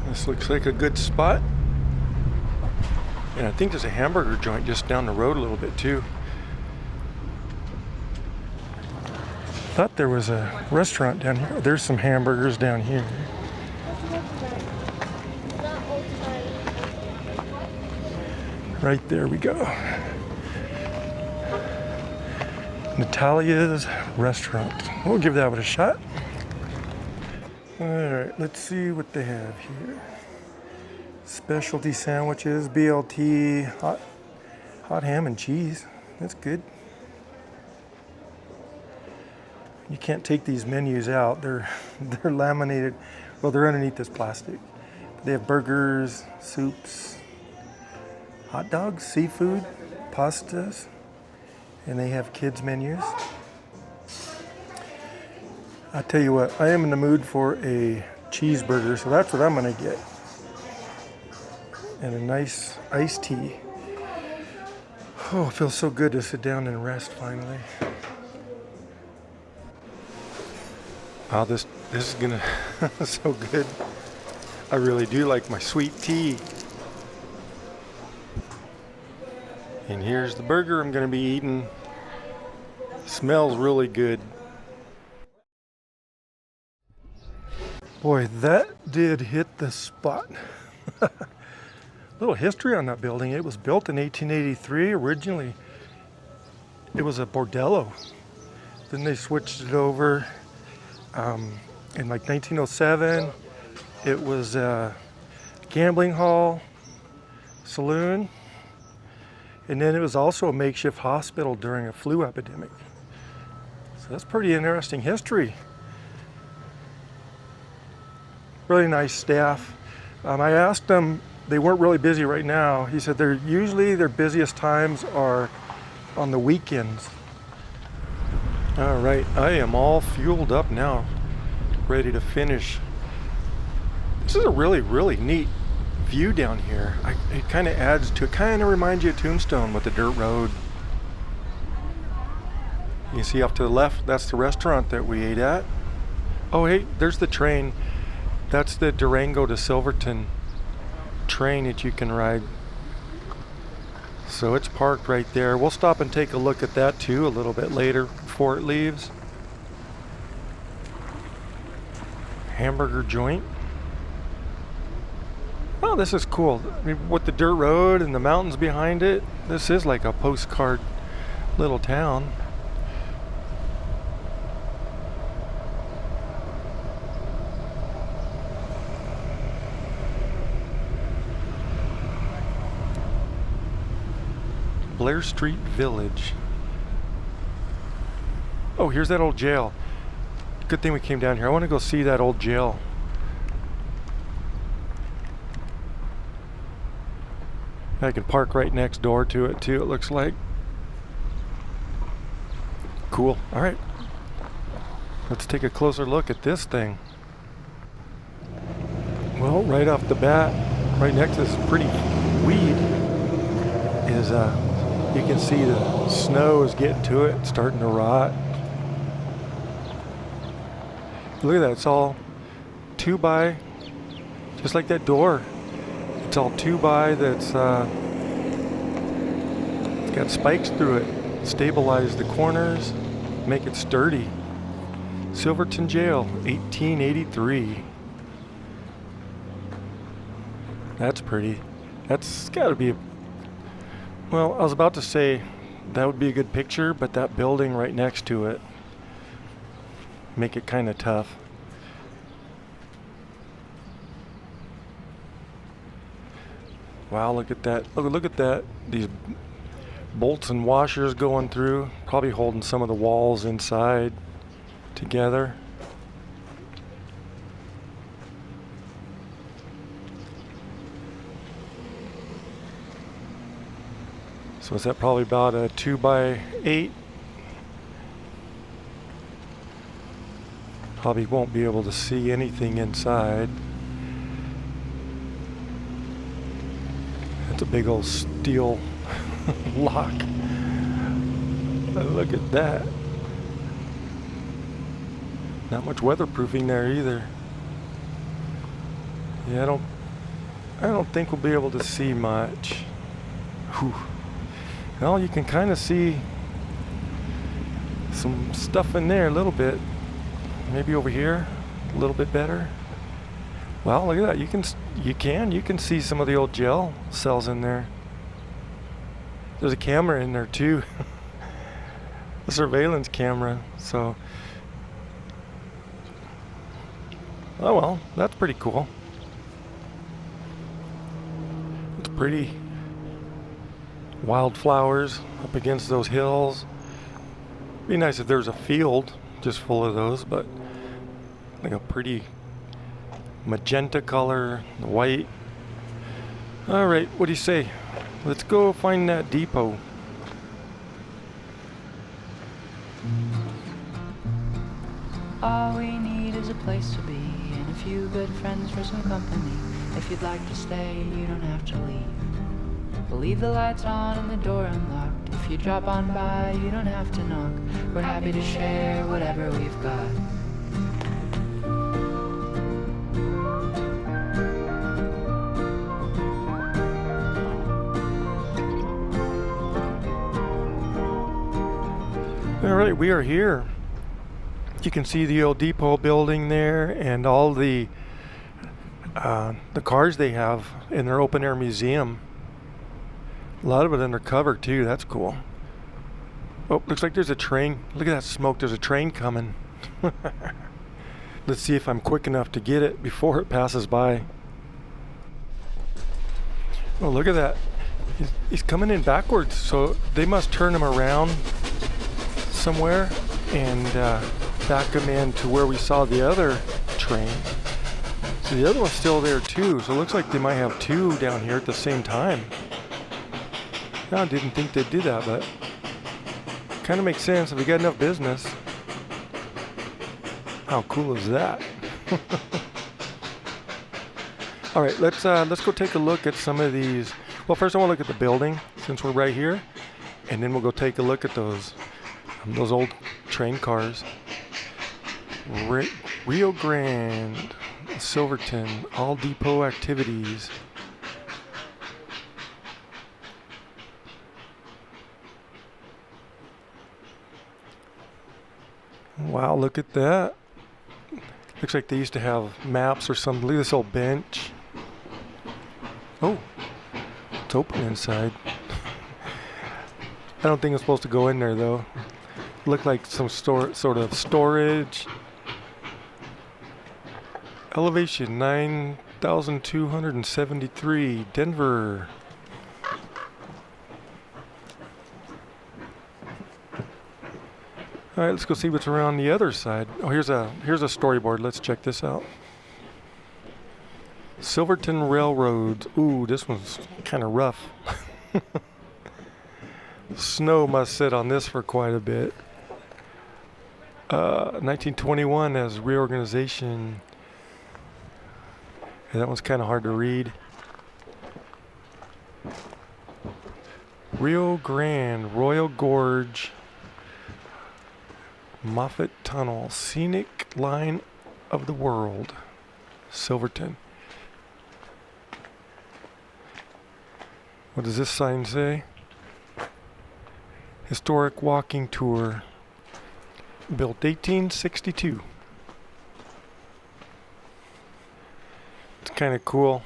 This looks like a good spot. And I think there's a hamburger joint just down the road a little bit too. Thought there was a restaurant down here. There's some hamburgers down here. Right there we go. Natalia's Restaurant. We'll give that a shot. All right, let's see what they have here. Specialty sandwiches, BLT, hot ham and cheese. That's good. You can't take these menus out. They're laminated. Well, they're underneath this plastic. They have burgers, soups, hot dogs, seafood, pastas, and they have kids menus. I tell you what, I am in the mood for a cheeseburger, so that's what I'm gonna get. And a nice iced tea. Oh, it feels so good to sit down and rest finally. Wow, this is gonna so good. I really do like my sweet tea. And here's the burger I'm gonna be eating. Smells really good. Boy, that did hit the spot. Little history on that building. It was built in 1883. Originally, it was a bordello. Then they switched it over. In like 1907, it was a gambling hall, saloon, and then it was also a makeshift hospital during a flu epidemic. So that's pretty interesting history. Really nice staff. I asked them, they weren't really busy right now. He said usually their busiest times are on the weekends. All right, I am all fueled up now, ready to finish. This is a really, really neat view down here. It kind of adds to, it kind of reminds you of Tombstone with the dirt road. You can see off to the left, that's the restaurant that we ate at. Oh, hey, there's the train. That's the Durango to Silverton train that you can ride. So it's parked right there. We'll stop and take a look at that too a little bit later before it leaves. Hamburger joint. Oh, this is cool. I mean, with the dirt road and the mountains behind it, this is like a postcard little town. Blair Street Village. Oh, here's that old jail. Good thing we came down here. I want to go see that old jail. I can park right next door to it too, it looks like. Cool. All right. Let's take a closer look at this thing. Well, right off the bat, right next to this pretty weed is you can see the snow is getting to it, starting to rot. Look at that, it's all 2x, just like that door. It's all 2x that's it's got spikes through it, stabilize the corners, make it sturdy. Silverton Jail, 1883. That's pretty. That's gotta be well, I was about to say that would be a good picture, but that building right next to it make it kind of tough. Wow, look at that. Look at that. These bolts and washers going through, probably holding some of the walls inside together. So is that probably about a 2x8? Probably won't be able to see anything inside. That's a big old steel lock. Look at that. Not much weatherproofing there either. Yeah, I don't think we'll be able to see much. Whew. Well, you can kind of see some stuff in there a little bit. Maybe over here a little bit better. Well, look at that. You can see some of the old jail cells in there. There's a camera in there too. A surveillance camera. So, oh well, that's pretty cool. It's pretty. Wildflowers up against those hills. Be nice if there's a field just full of those, but like a pretty magenta color, white. All right, what do you say? Let's go find that depot. All we need is a place to be and a few good friends for some company. If you'd like to stay, you don't have to leave. We'll leave the lights on and the door unlocked. If you drop on by, you don't have to knock. We're happy to share whatever we've got. All right, we are here. You can see the old depot building there and all the cars they have in their open air museum. A lot of it undercover too, that's cool. Oh, looks like there's a train. Look at that smoke, there's a train coming. Let's see if I'm quick enough to get it before it passes by. Oh, look at that. He's coming in backwards, so they must turn him around somewhere and back him in to where we saw the other train. So the other one's still there too, so it looks like they might have two down here at the same time. I didn't think they'd do that, but kind of makes sense if we got enough business. How cool is that? All right, let's go take a look at some of these. Well, first I want to look at the building since we're right here, and then we'll go take a look at those old train cars. Rio Grande, Silverton, all depot activities. Wow, look at that. Looks like they used to have maps or something. Look at this old bench. Oh, it's open inside. I don't think I'm supposed to go in there though. Looked like some sort of storage. Elevation 9,273, Denver. All right, let's go see what's around the other side. Oh, here's a storyboard. Let's check this out. Silverton Railroad. Ooh, this one's kind of rough. Snow must sit on this for quite a bit. 1921 as reorganization. Yeah, that one's kind of hard to read. Rio Grande, Royal Gorge, Moffat Tunnel, Scenic Line of the World, Silverton. What does this sign say? Historic walking tour, built 1862. It's kind of cool.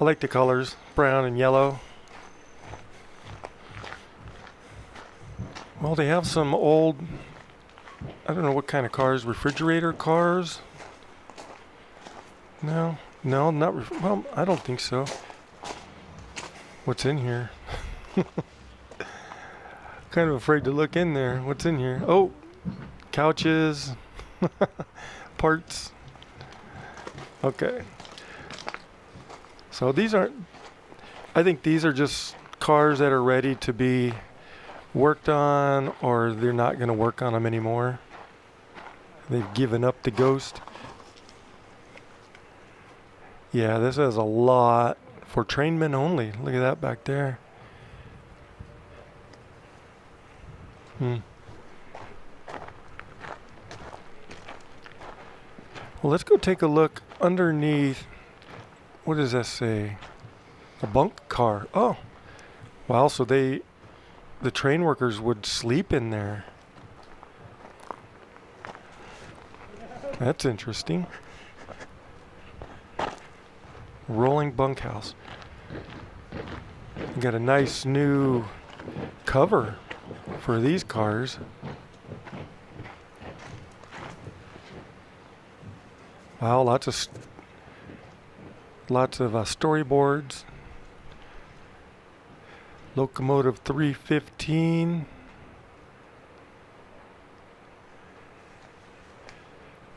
I like the colors, brown and yellow. Well, they have some old, I don't know what kind of cars, refrigerator cars? No, not, well, I don't think so. What's in here? Kind of afraid to look in there. What's in here? Oh, couches, parts. Okay. So these aren't, I think these are just cars that are ready to be worked on, or they're not going to work on them anymore. They've given up the ghost. Yeah, this has a lot for trainmen only. Look at that back there. Well, let's go take a look underneath. What does that say? A bunk car. Oh, wow. So the train workers would sleep in there. That's interesting. Rolling bunkhouse. You got a nice new cover for these cars. Wow, lots of storyboards. Locomotive 315.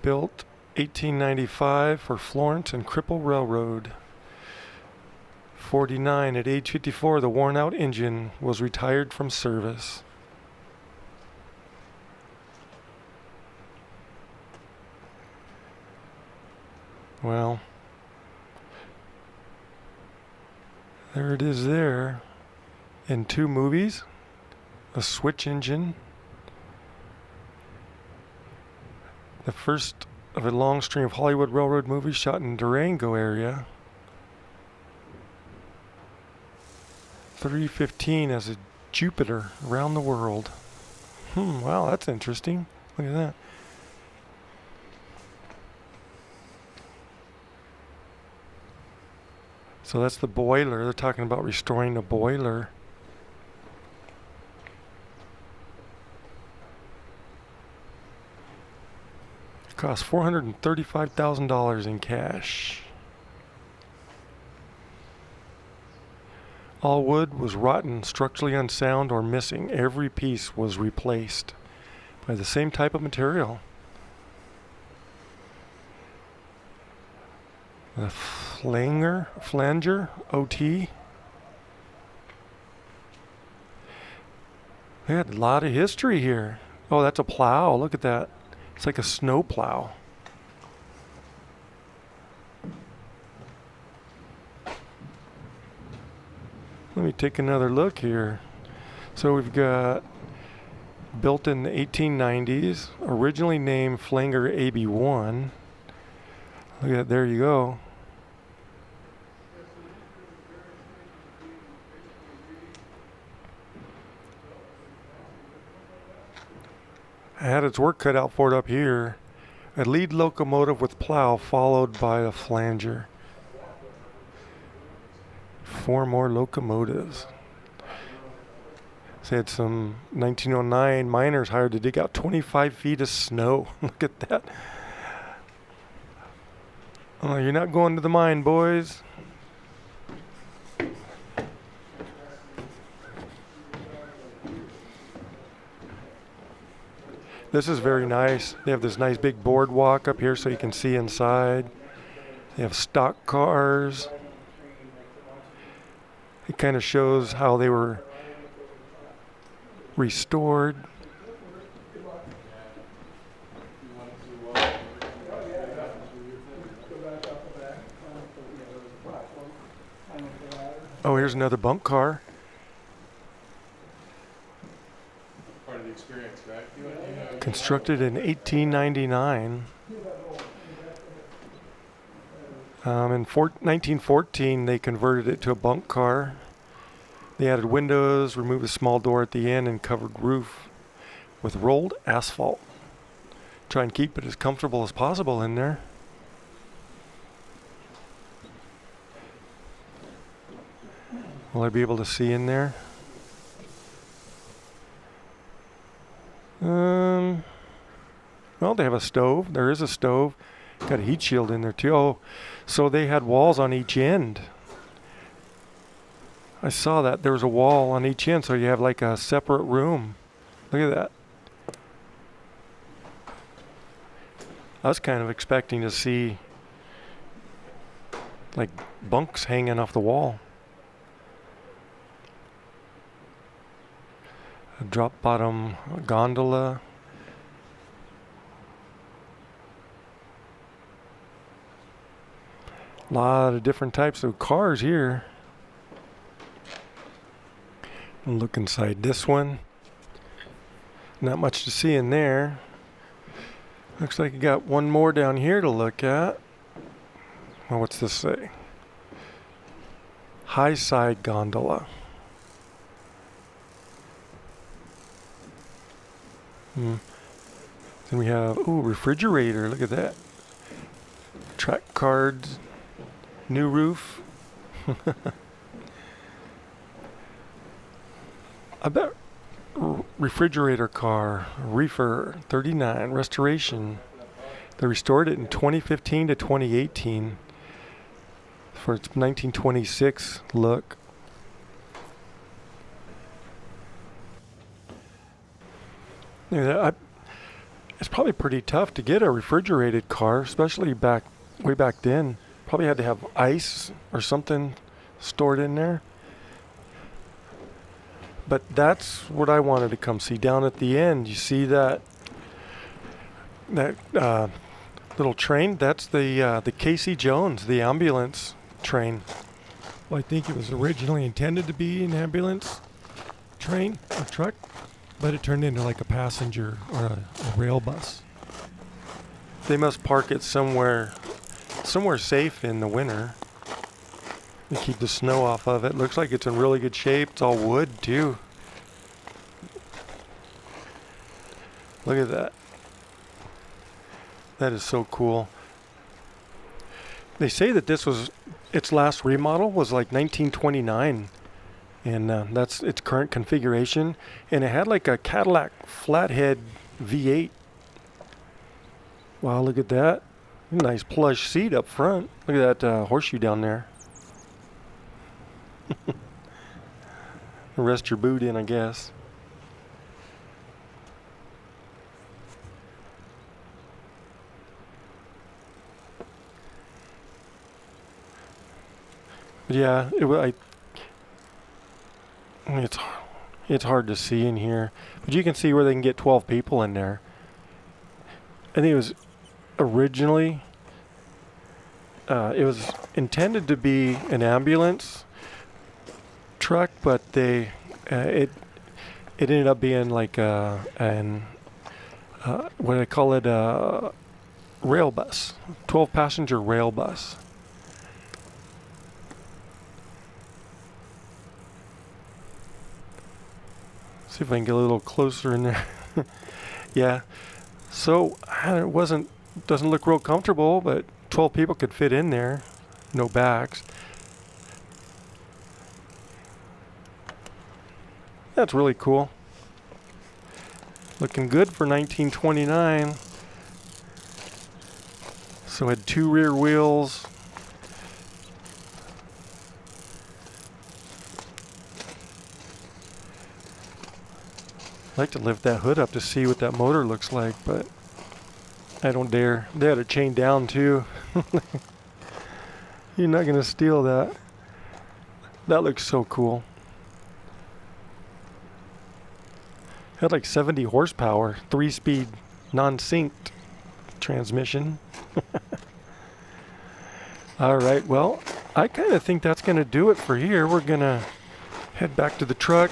Built 1895 for Florence and Cripple Railroad. 49, at age 54, the worn out engine was retired from service. Well, there it is there. In 2 movies, a switch engine. The first of a long string of Hollywood Railroad movies shot in Durango area. 315 as a Jupiter around the world. Wow, that's interesting. Look at that. So that's the boiler. They're talking about restoring the boiler. It cost $435,000 in cash. All wood was rotten, structurally unsound, or missing. Every piece was replaced by the same type of material. The flanger, OT. They had a lot of history here. Oh, that's a plow. Look at that. It's like a snow plow. Let me take another look here. So we've got built in the 1890s, originally named Flanger AB1. Look at that, there you go. It had its work cut out for it up here. A lead locomotive with plow followed by a flanger. 4 more locomotives. They had some 1909 miners hired to dig out 25 feet of snow. Look at that. Oh, you're not going to the mine, boys. This is very nice. They have this nice big boardwalk up here so you can see inside. They have stock cars. It kind of shows how they were restored. Oh, here's another bunk car. Part of the experience, right? Constructed in 1899. In 1914, they converted it to a bunk car. They added windows, removed a small door at the end, and covered roof with rolled asphalt. Try and keep it as comfortable as possible in there. Will I be able to see in there? Well, they have a stove. There is a stove. Got a heat shield in there too. Oh, so they had walls on each end. I saw that. There was a wall on each end, so you have like a separate room. Look at that. I was kind of expecting to see like bunks hanging off the wall. A drop bottom gondola. A lot of different types of cars here. Look inside this one. Not much to see in there. Looks like you got one more down here to look at. Well, what's this say? High side gondola. Then we have, ooh, refrigerator. Look at that. Track cards. New roof. I bet refrigerator car, reefer 39, restoration. They restored it in 2015 to 2018 for its 1926 look. Yeah, it's probably pretty tough to get a refrigerated car, especially way back then. Probably had to have ice or something stored in there. But that's what I wanted to come see. Down at the end, you see that little train? That's the Casey Jones, the ambulance train. Well, I think it was originally intended to be an ambulance train or truck, but it turned into like a passenger or a rail bus. They must park it somewhere safe in the winter to keep the snow off of it. Looks like it's in really good shape. It's all wood too. Look at that. That is so cool. They say that this was its last remodel was like 1929, and that's its current configuration. And it had like a Cadillac flathead V8. Wow, look at that. Nice plush seat up front. Look at that horseshoe down there. Rest your boot in, I guess. But yeah, it's hard to see in here, but you can see where they can get 12 people in there. I think it was originally it was intended to be an ambulance truck, but it ended up being like what do I call it, a rail bus, 12 passenger rail bus. See if I can get a little closer in there. Yeah, so it doesn't look real comfortable, but 12 people could fit in there, no backs. That's really cool. Looking good for 1929. So it had 2 rear wheels. I'd like to lift that hood up to see what that motor looks like, but I don't dare. They had it chained down too. You're not gonna steal that. That looks so cool. Had like 70 horsepower, 3-speed, non-synced transmission. All right, well, I kind of think that's gonna do it for here. We're gonna head back to the truck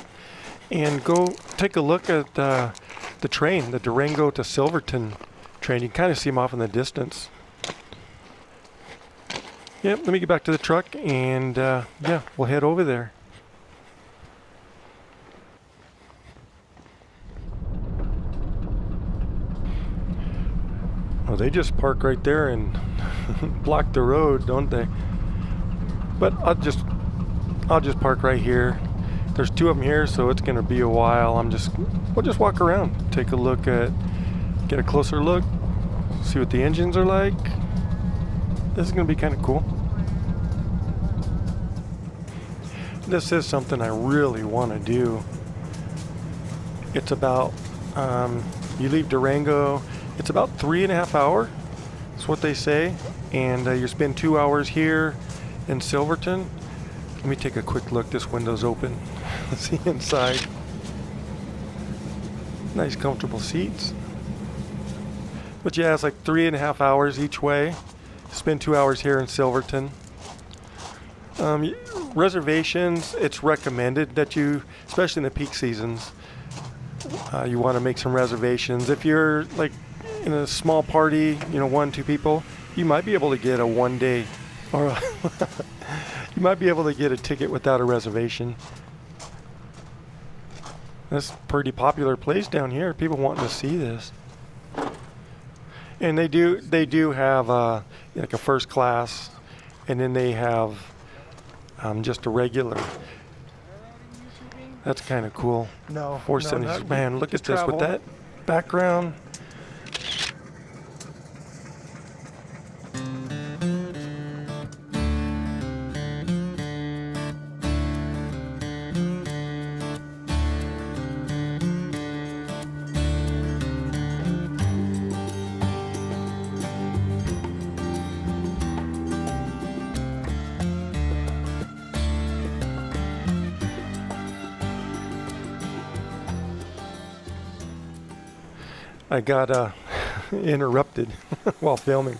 and go take a look at the train, the Durango to Silverton train. You can kind of see them off in the distance. Yep, let me get back to the truck and yeah, we'll head over there. Well, they just park right there and block the road, don't they? But I'll just park right here. There's 2 of them here, so it's gonna be a while. We'll just walk around, take a look at, get a closer look, see what the engines are like. This is gonna be kind of cool. This is something I really want to do. It's about, you leave Durango, it's about 3.5 hours. That's what they say. And you spend 2 hours here in Silverton. Let me take a quick look. This window's open. Let's see inside. Nice comfortable seats. But yeah, it's like 3.5 hours each way. Spend 2 hours here in Silverton. Reservations, it's recommended that you, especially in the peak seasons, you want to make some reservations. If you're like in a small party, 1-2 people, you might be able to get a 1-day, or you might be able to get a ticket without a reservation. That's a pretty popular place down here. People wanting to see this. And they do have like a first class, and then they have just a regular. That's kind of cool. No. 470. Man, look at this with that background. I got interrupted while filming.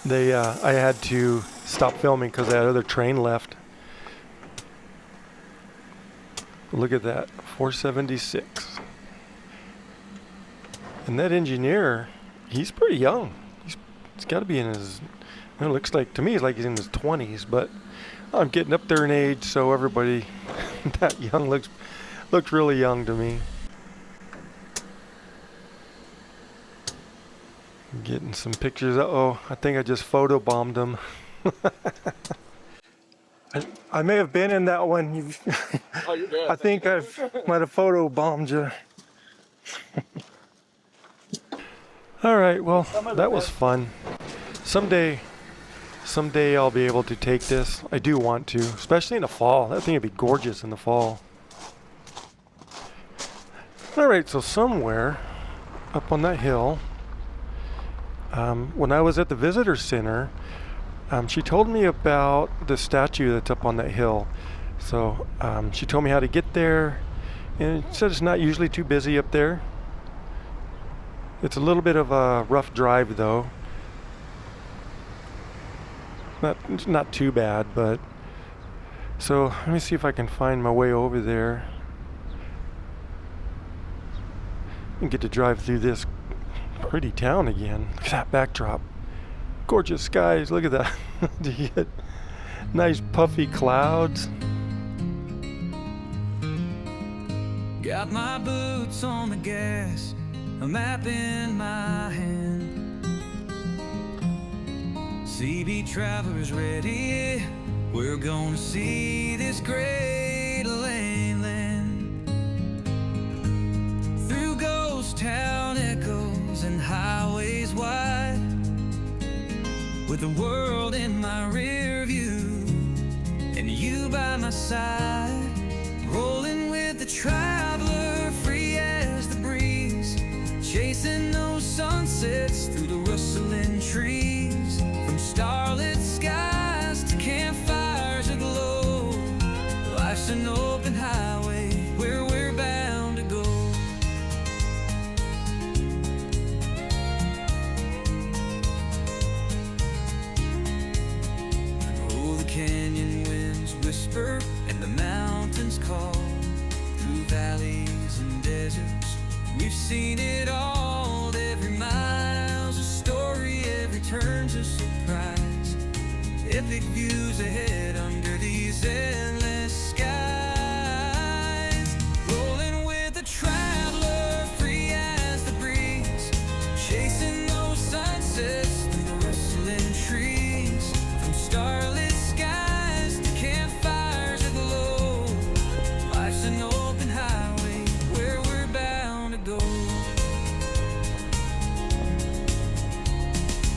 I had to stop filming because that other train left. Look at that, 476. And that engineer, he's pretty young. He's got to be in his, it looks like, to me, it's like he's in his 20s, but I'm getting up there in age, so everybody that young looks really young to me. Getting some pictures. Uh-oh, I think I just photobombed them. I may have been in that one. Oh, you're good. I think I might have photobombed you. All right, well, that was fun. Someday I'll be able to take this. I do want to, especially in the fall. That thing would be gorgeous in the fall. All right, so somewhere up on that hill, when I was at the visitor center, she told me about the statue that's up on that hill. So she told me how to get there, and said it's not usually too busy up there. It's a little bit of a rough drive though. It's not too bad, but so let me see if I can find my way over there and get to drive through this pretty town again. Look at that backdrop. Gorgeous skies. Look at that. You get nice puffy clouds. Got my boots on the gas, a map in my hand. Seabee Traveler's ready. We're gonna see this great land. Through ghost town echoes and highways wide, with the world in my rear view and you by my side, rolling with the traveler free. chasing those sunsets through the rustling trees, from starlit skies to campfires aglow. Life's an open highway where we're bound to go. Oh, the canyon winds whisper and the mountains call, through valleys and deserts we've seen it all. Every mile's a story, every turn's a surprise. Epic views ahead under these endless skies. Rolling with the traveler, free as the breeze, chasing those sunsets through the rustling trees, from starlit skies to campfires aglow. Life's an open highway where we're bound to go.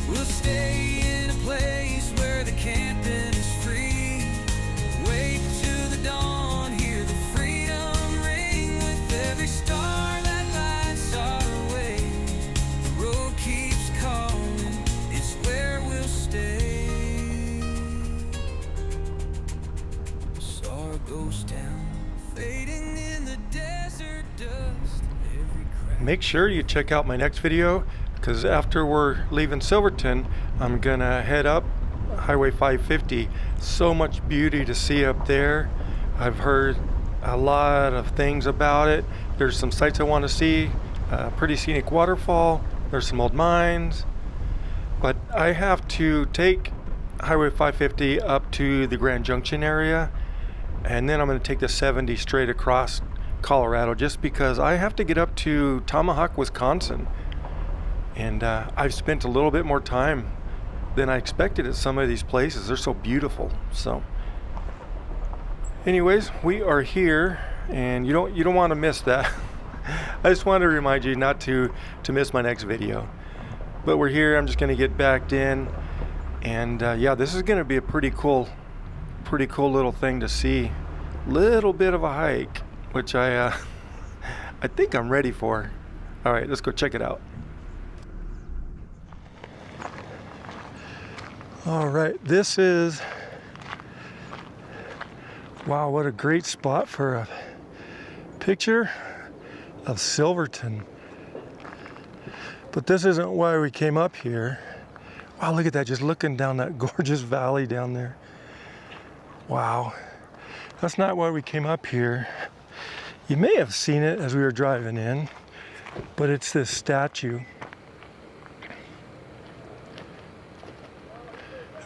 We'll stay in a place where the camping is free. Wake to the dawn, hear the freedom ring with every star that lights our way. The road keeps calling, it's where we'll stay. Saw a ghost town fading in the desert dust. Every crack. Make sure you check out my next video, because after we're leaving Silverton, I'm gonna head up Highway 550. So much beauty to see up there. I've heard a lot of things about it. There's some sights I want to see, a pretty scenic waterfall, there's some old mines, but I have to take Highway 550 up to the Grand Junction area, and then I'm going to take the 70 straight across Colorado, just because I have to get up to Tomahawk, Wisconsin. And I've spent a little bit more time than I expected at some of these places. They're so beautiful. So anyways, we are here, and you don't want to miss that. I just want to remind you not to miss my next video. But we're here. I'm just going to get backed in, and yeah, this is going to be a pretty cool little thing to see. Little bit of a hike, which I think I'm ready for. All right, let's go check it out. All right, this is, wow, what a great spot for a picture of Silverton. But this isn't why we came up here. Wow, look at that, just looking down that gorgeous valley down there. Wow, that's not why we came up here. You may have seen it as we were driving in, but it's this statue.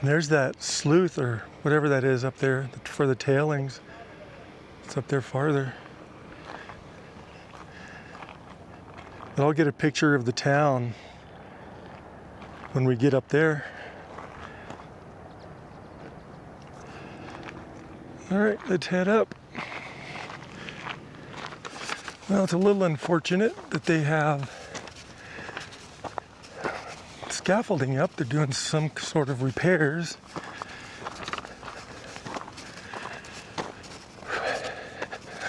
And there's that sleuth or whatever that is up there for the tailings. It's up there farther. But I'll get a picture of the town when we get up there. All right, let's head up. Well, it's a little unfortunate that they have scaffolding up. They're doing some sort of repairs.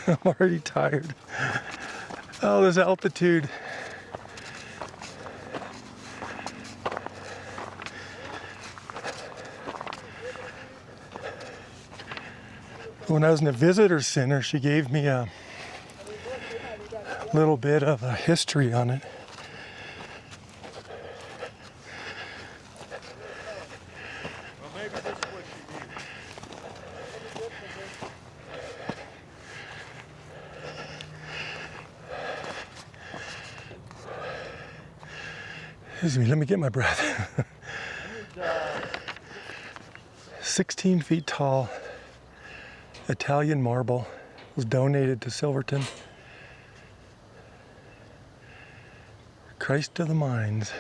I'm already tired. Oh, this altitude. When I was in the visitor center, she gave me a little bit of a history on it. Excuse me, let me get my breath. 16 feet tall, Italian marble, was donated to Silverton. Christ of the Mines.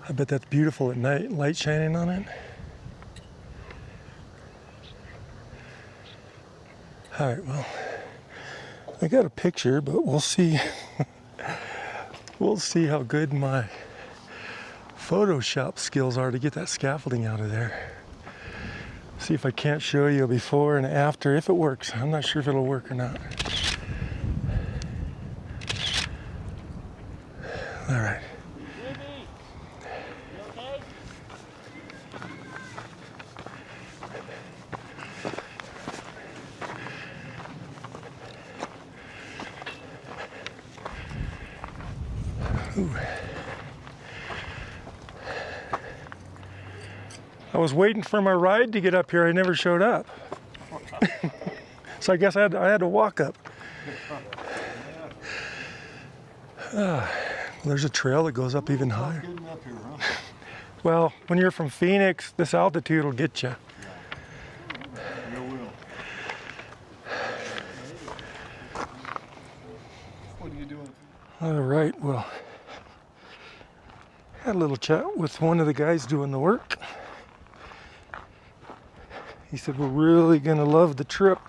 I bet that's beautiful at night, light shining on it. All right, well, I got a picture, but we'll see. We'll see how good my Photoshop skills are to get that scaffolding out of there. See if I can't show you a before and after, if it works. I'm not sure if it'll work or not. All right. Ooh. I was waiting for my ride to get up here. I never showed up. So I guess I had to walk up. There's a trail that goes up even higher. Well, when you're from Phoenix, this altitude will get you. What are you doing? All right, well, had a little chat with one of the guys doing the work. He said, we're really gonna love the trip.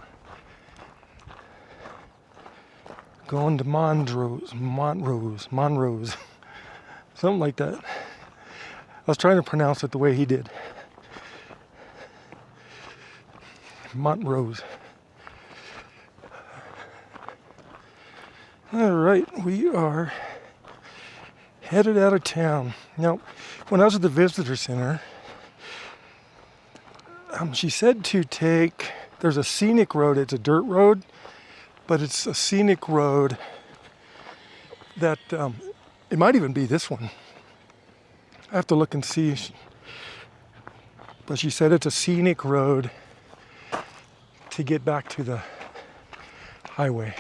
Going to Montrose, something like that. I was trying to pronounce it the way he did. Montrose. All right, we are headed out of town. Now, when I was at the visitor center, she said to take, there's a scenic road, it's a dirt road, but it's a scenic road that, it might even be this one. I have to look and see. But she said it's a scenic road to get back to the highway.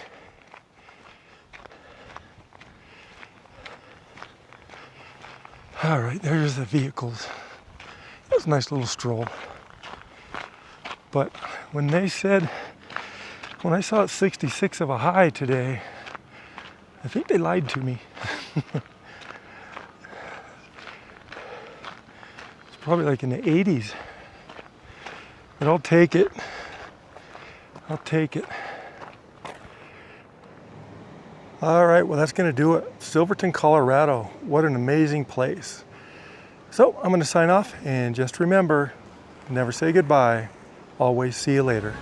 All right, there's the vehicles. That's a nice little stroll. But when they said, when I saw it 66 of a high today, I think they lied to me. It's probably like in the 80s. But I'll take it. I'll take it. All right, well, that's going to do it. Silverton, Colorado. What an amazing place. So I'm going to sign off, and just remember, never say goodbye. Always see you later.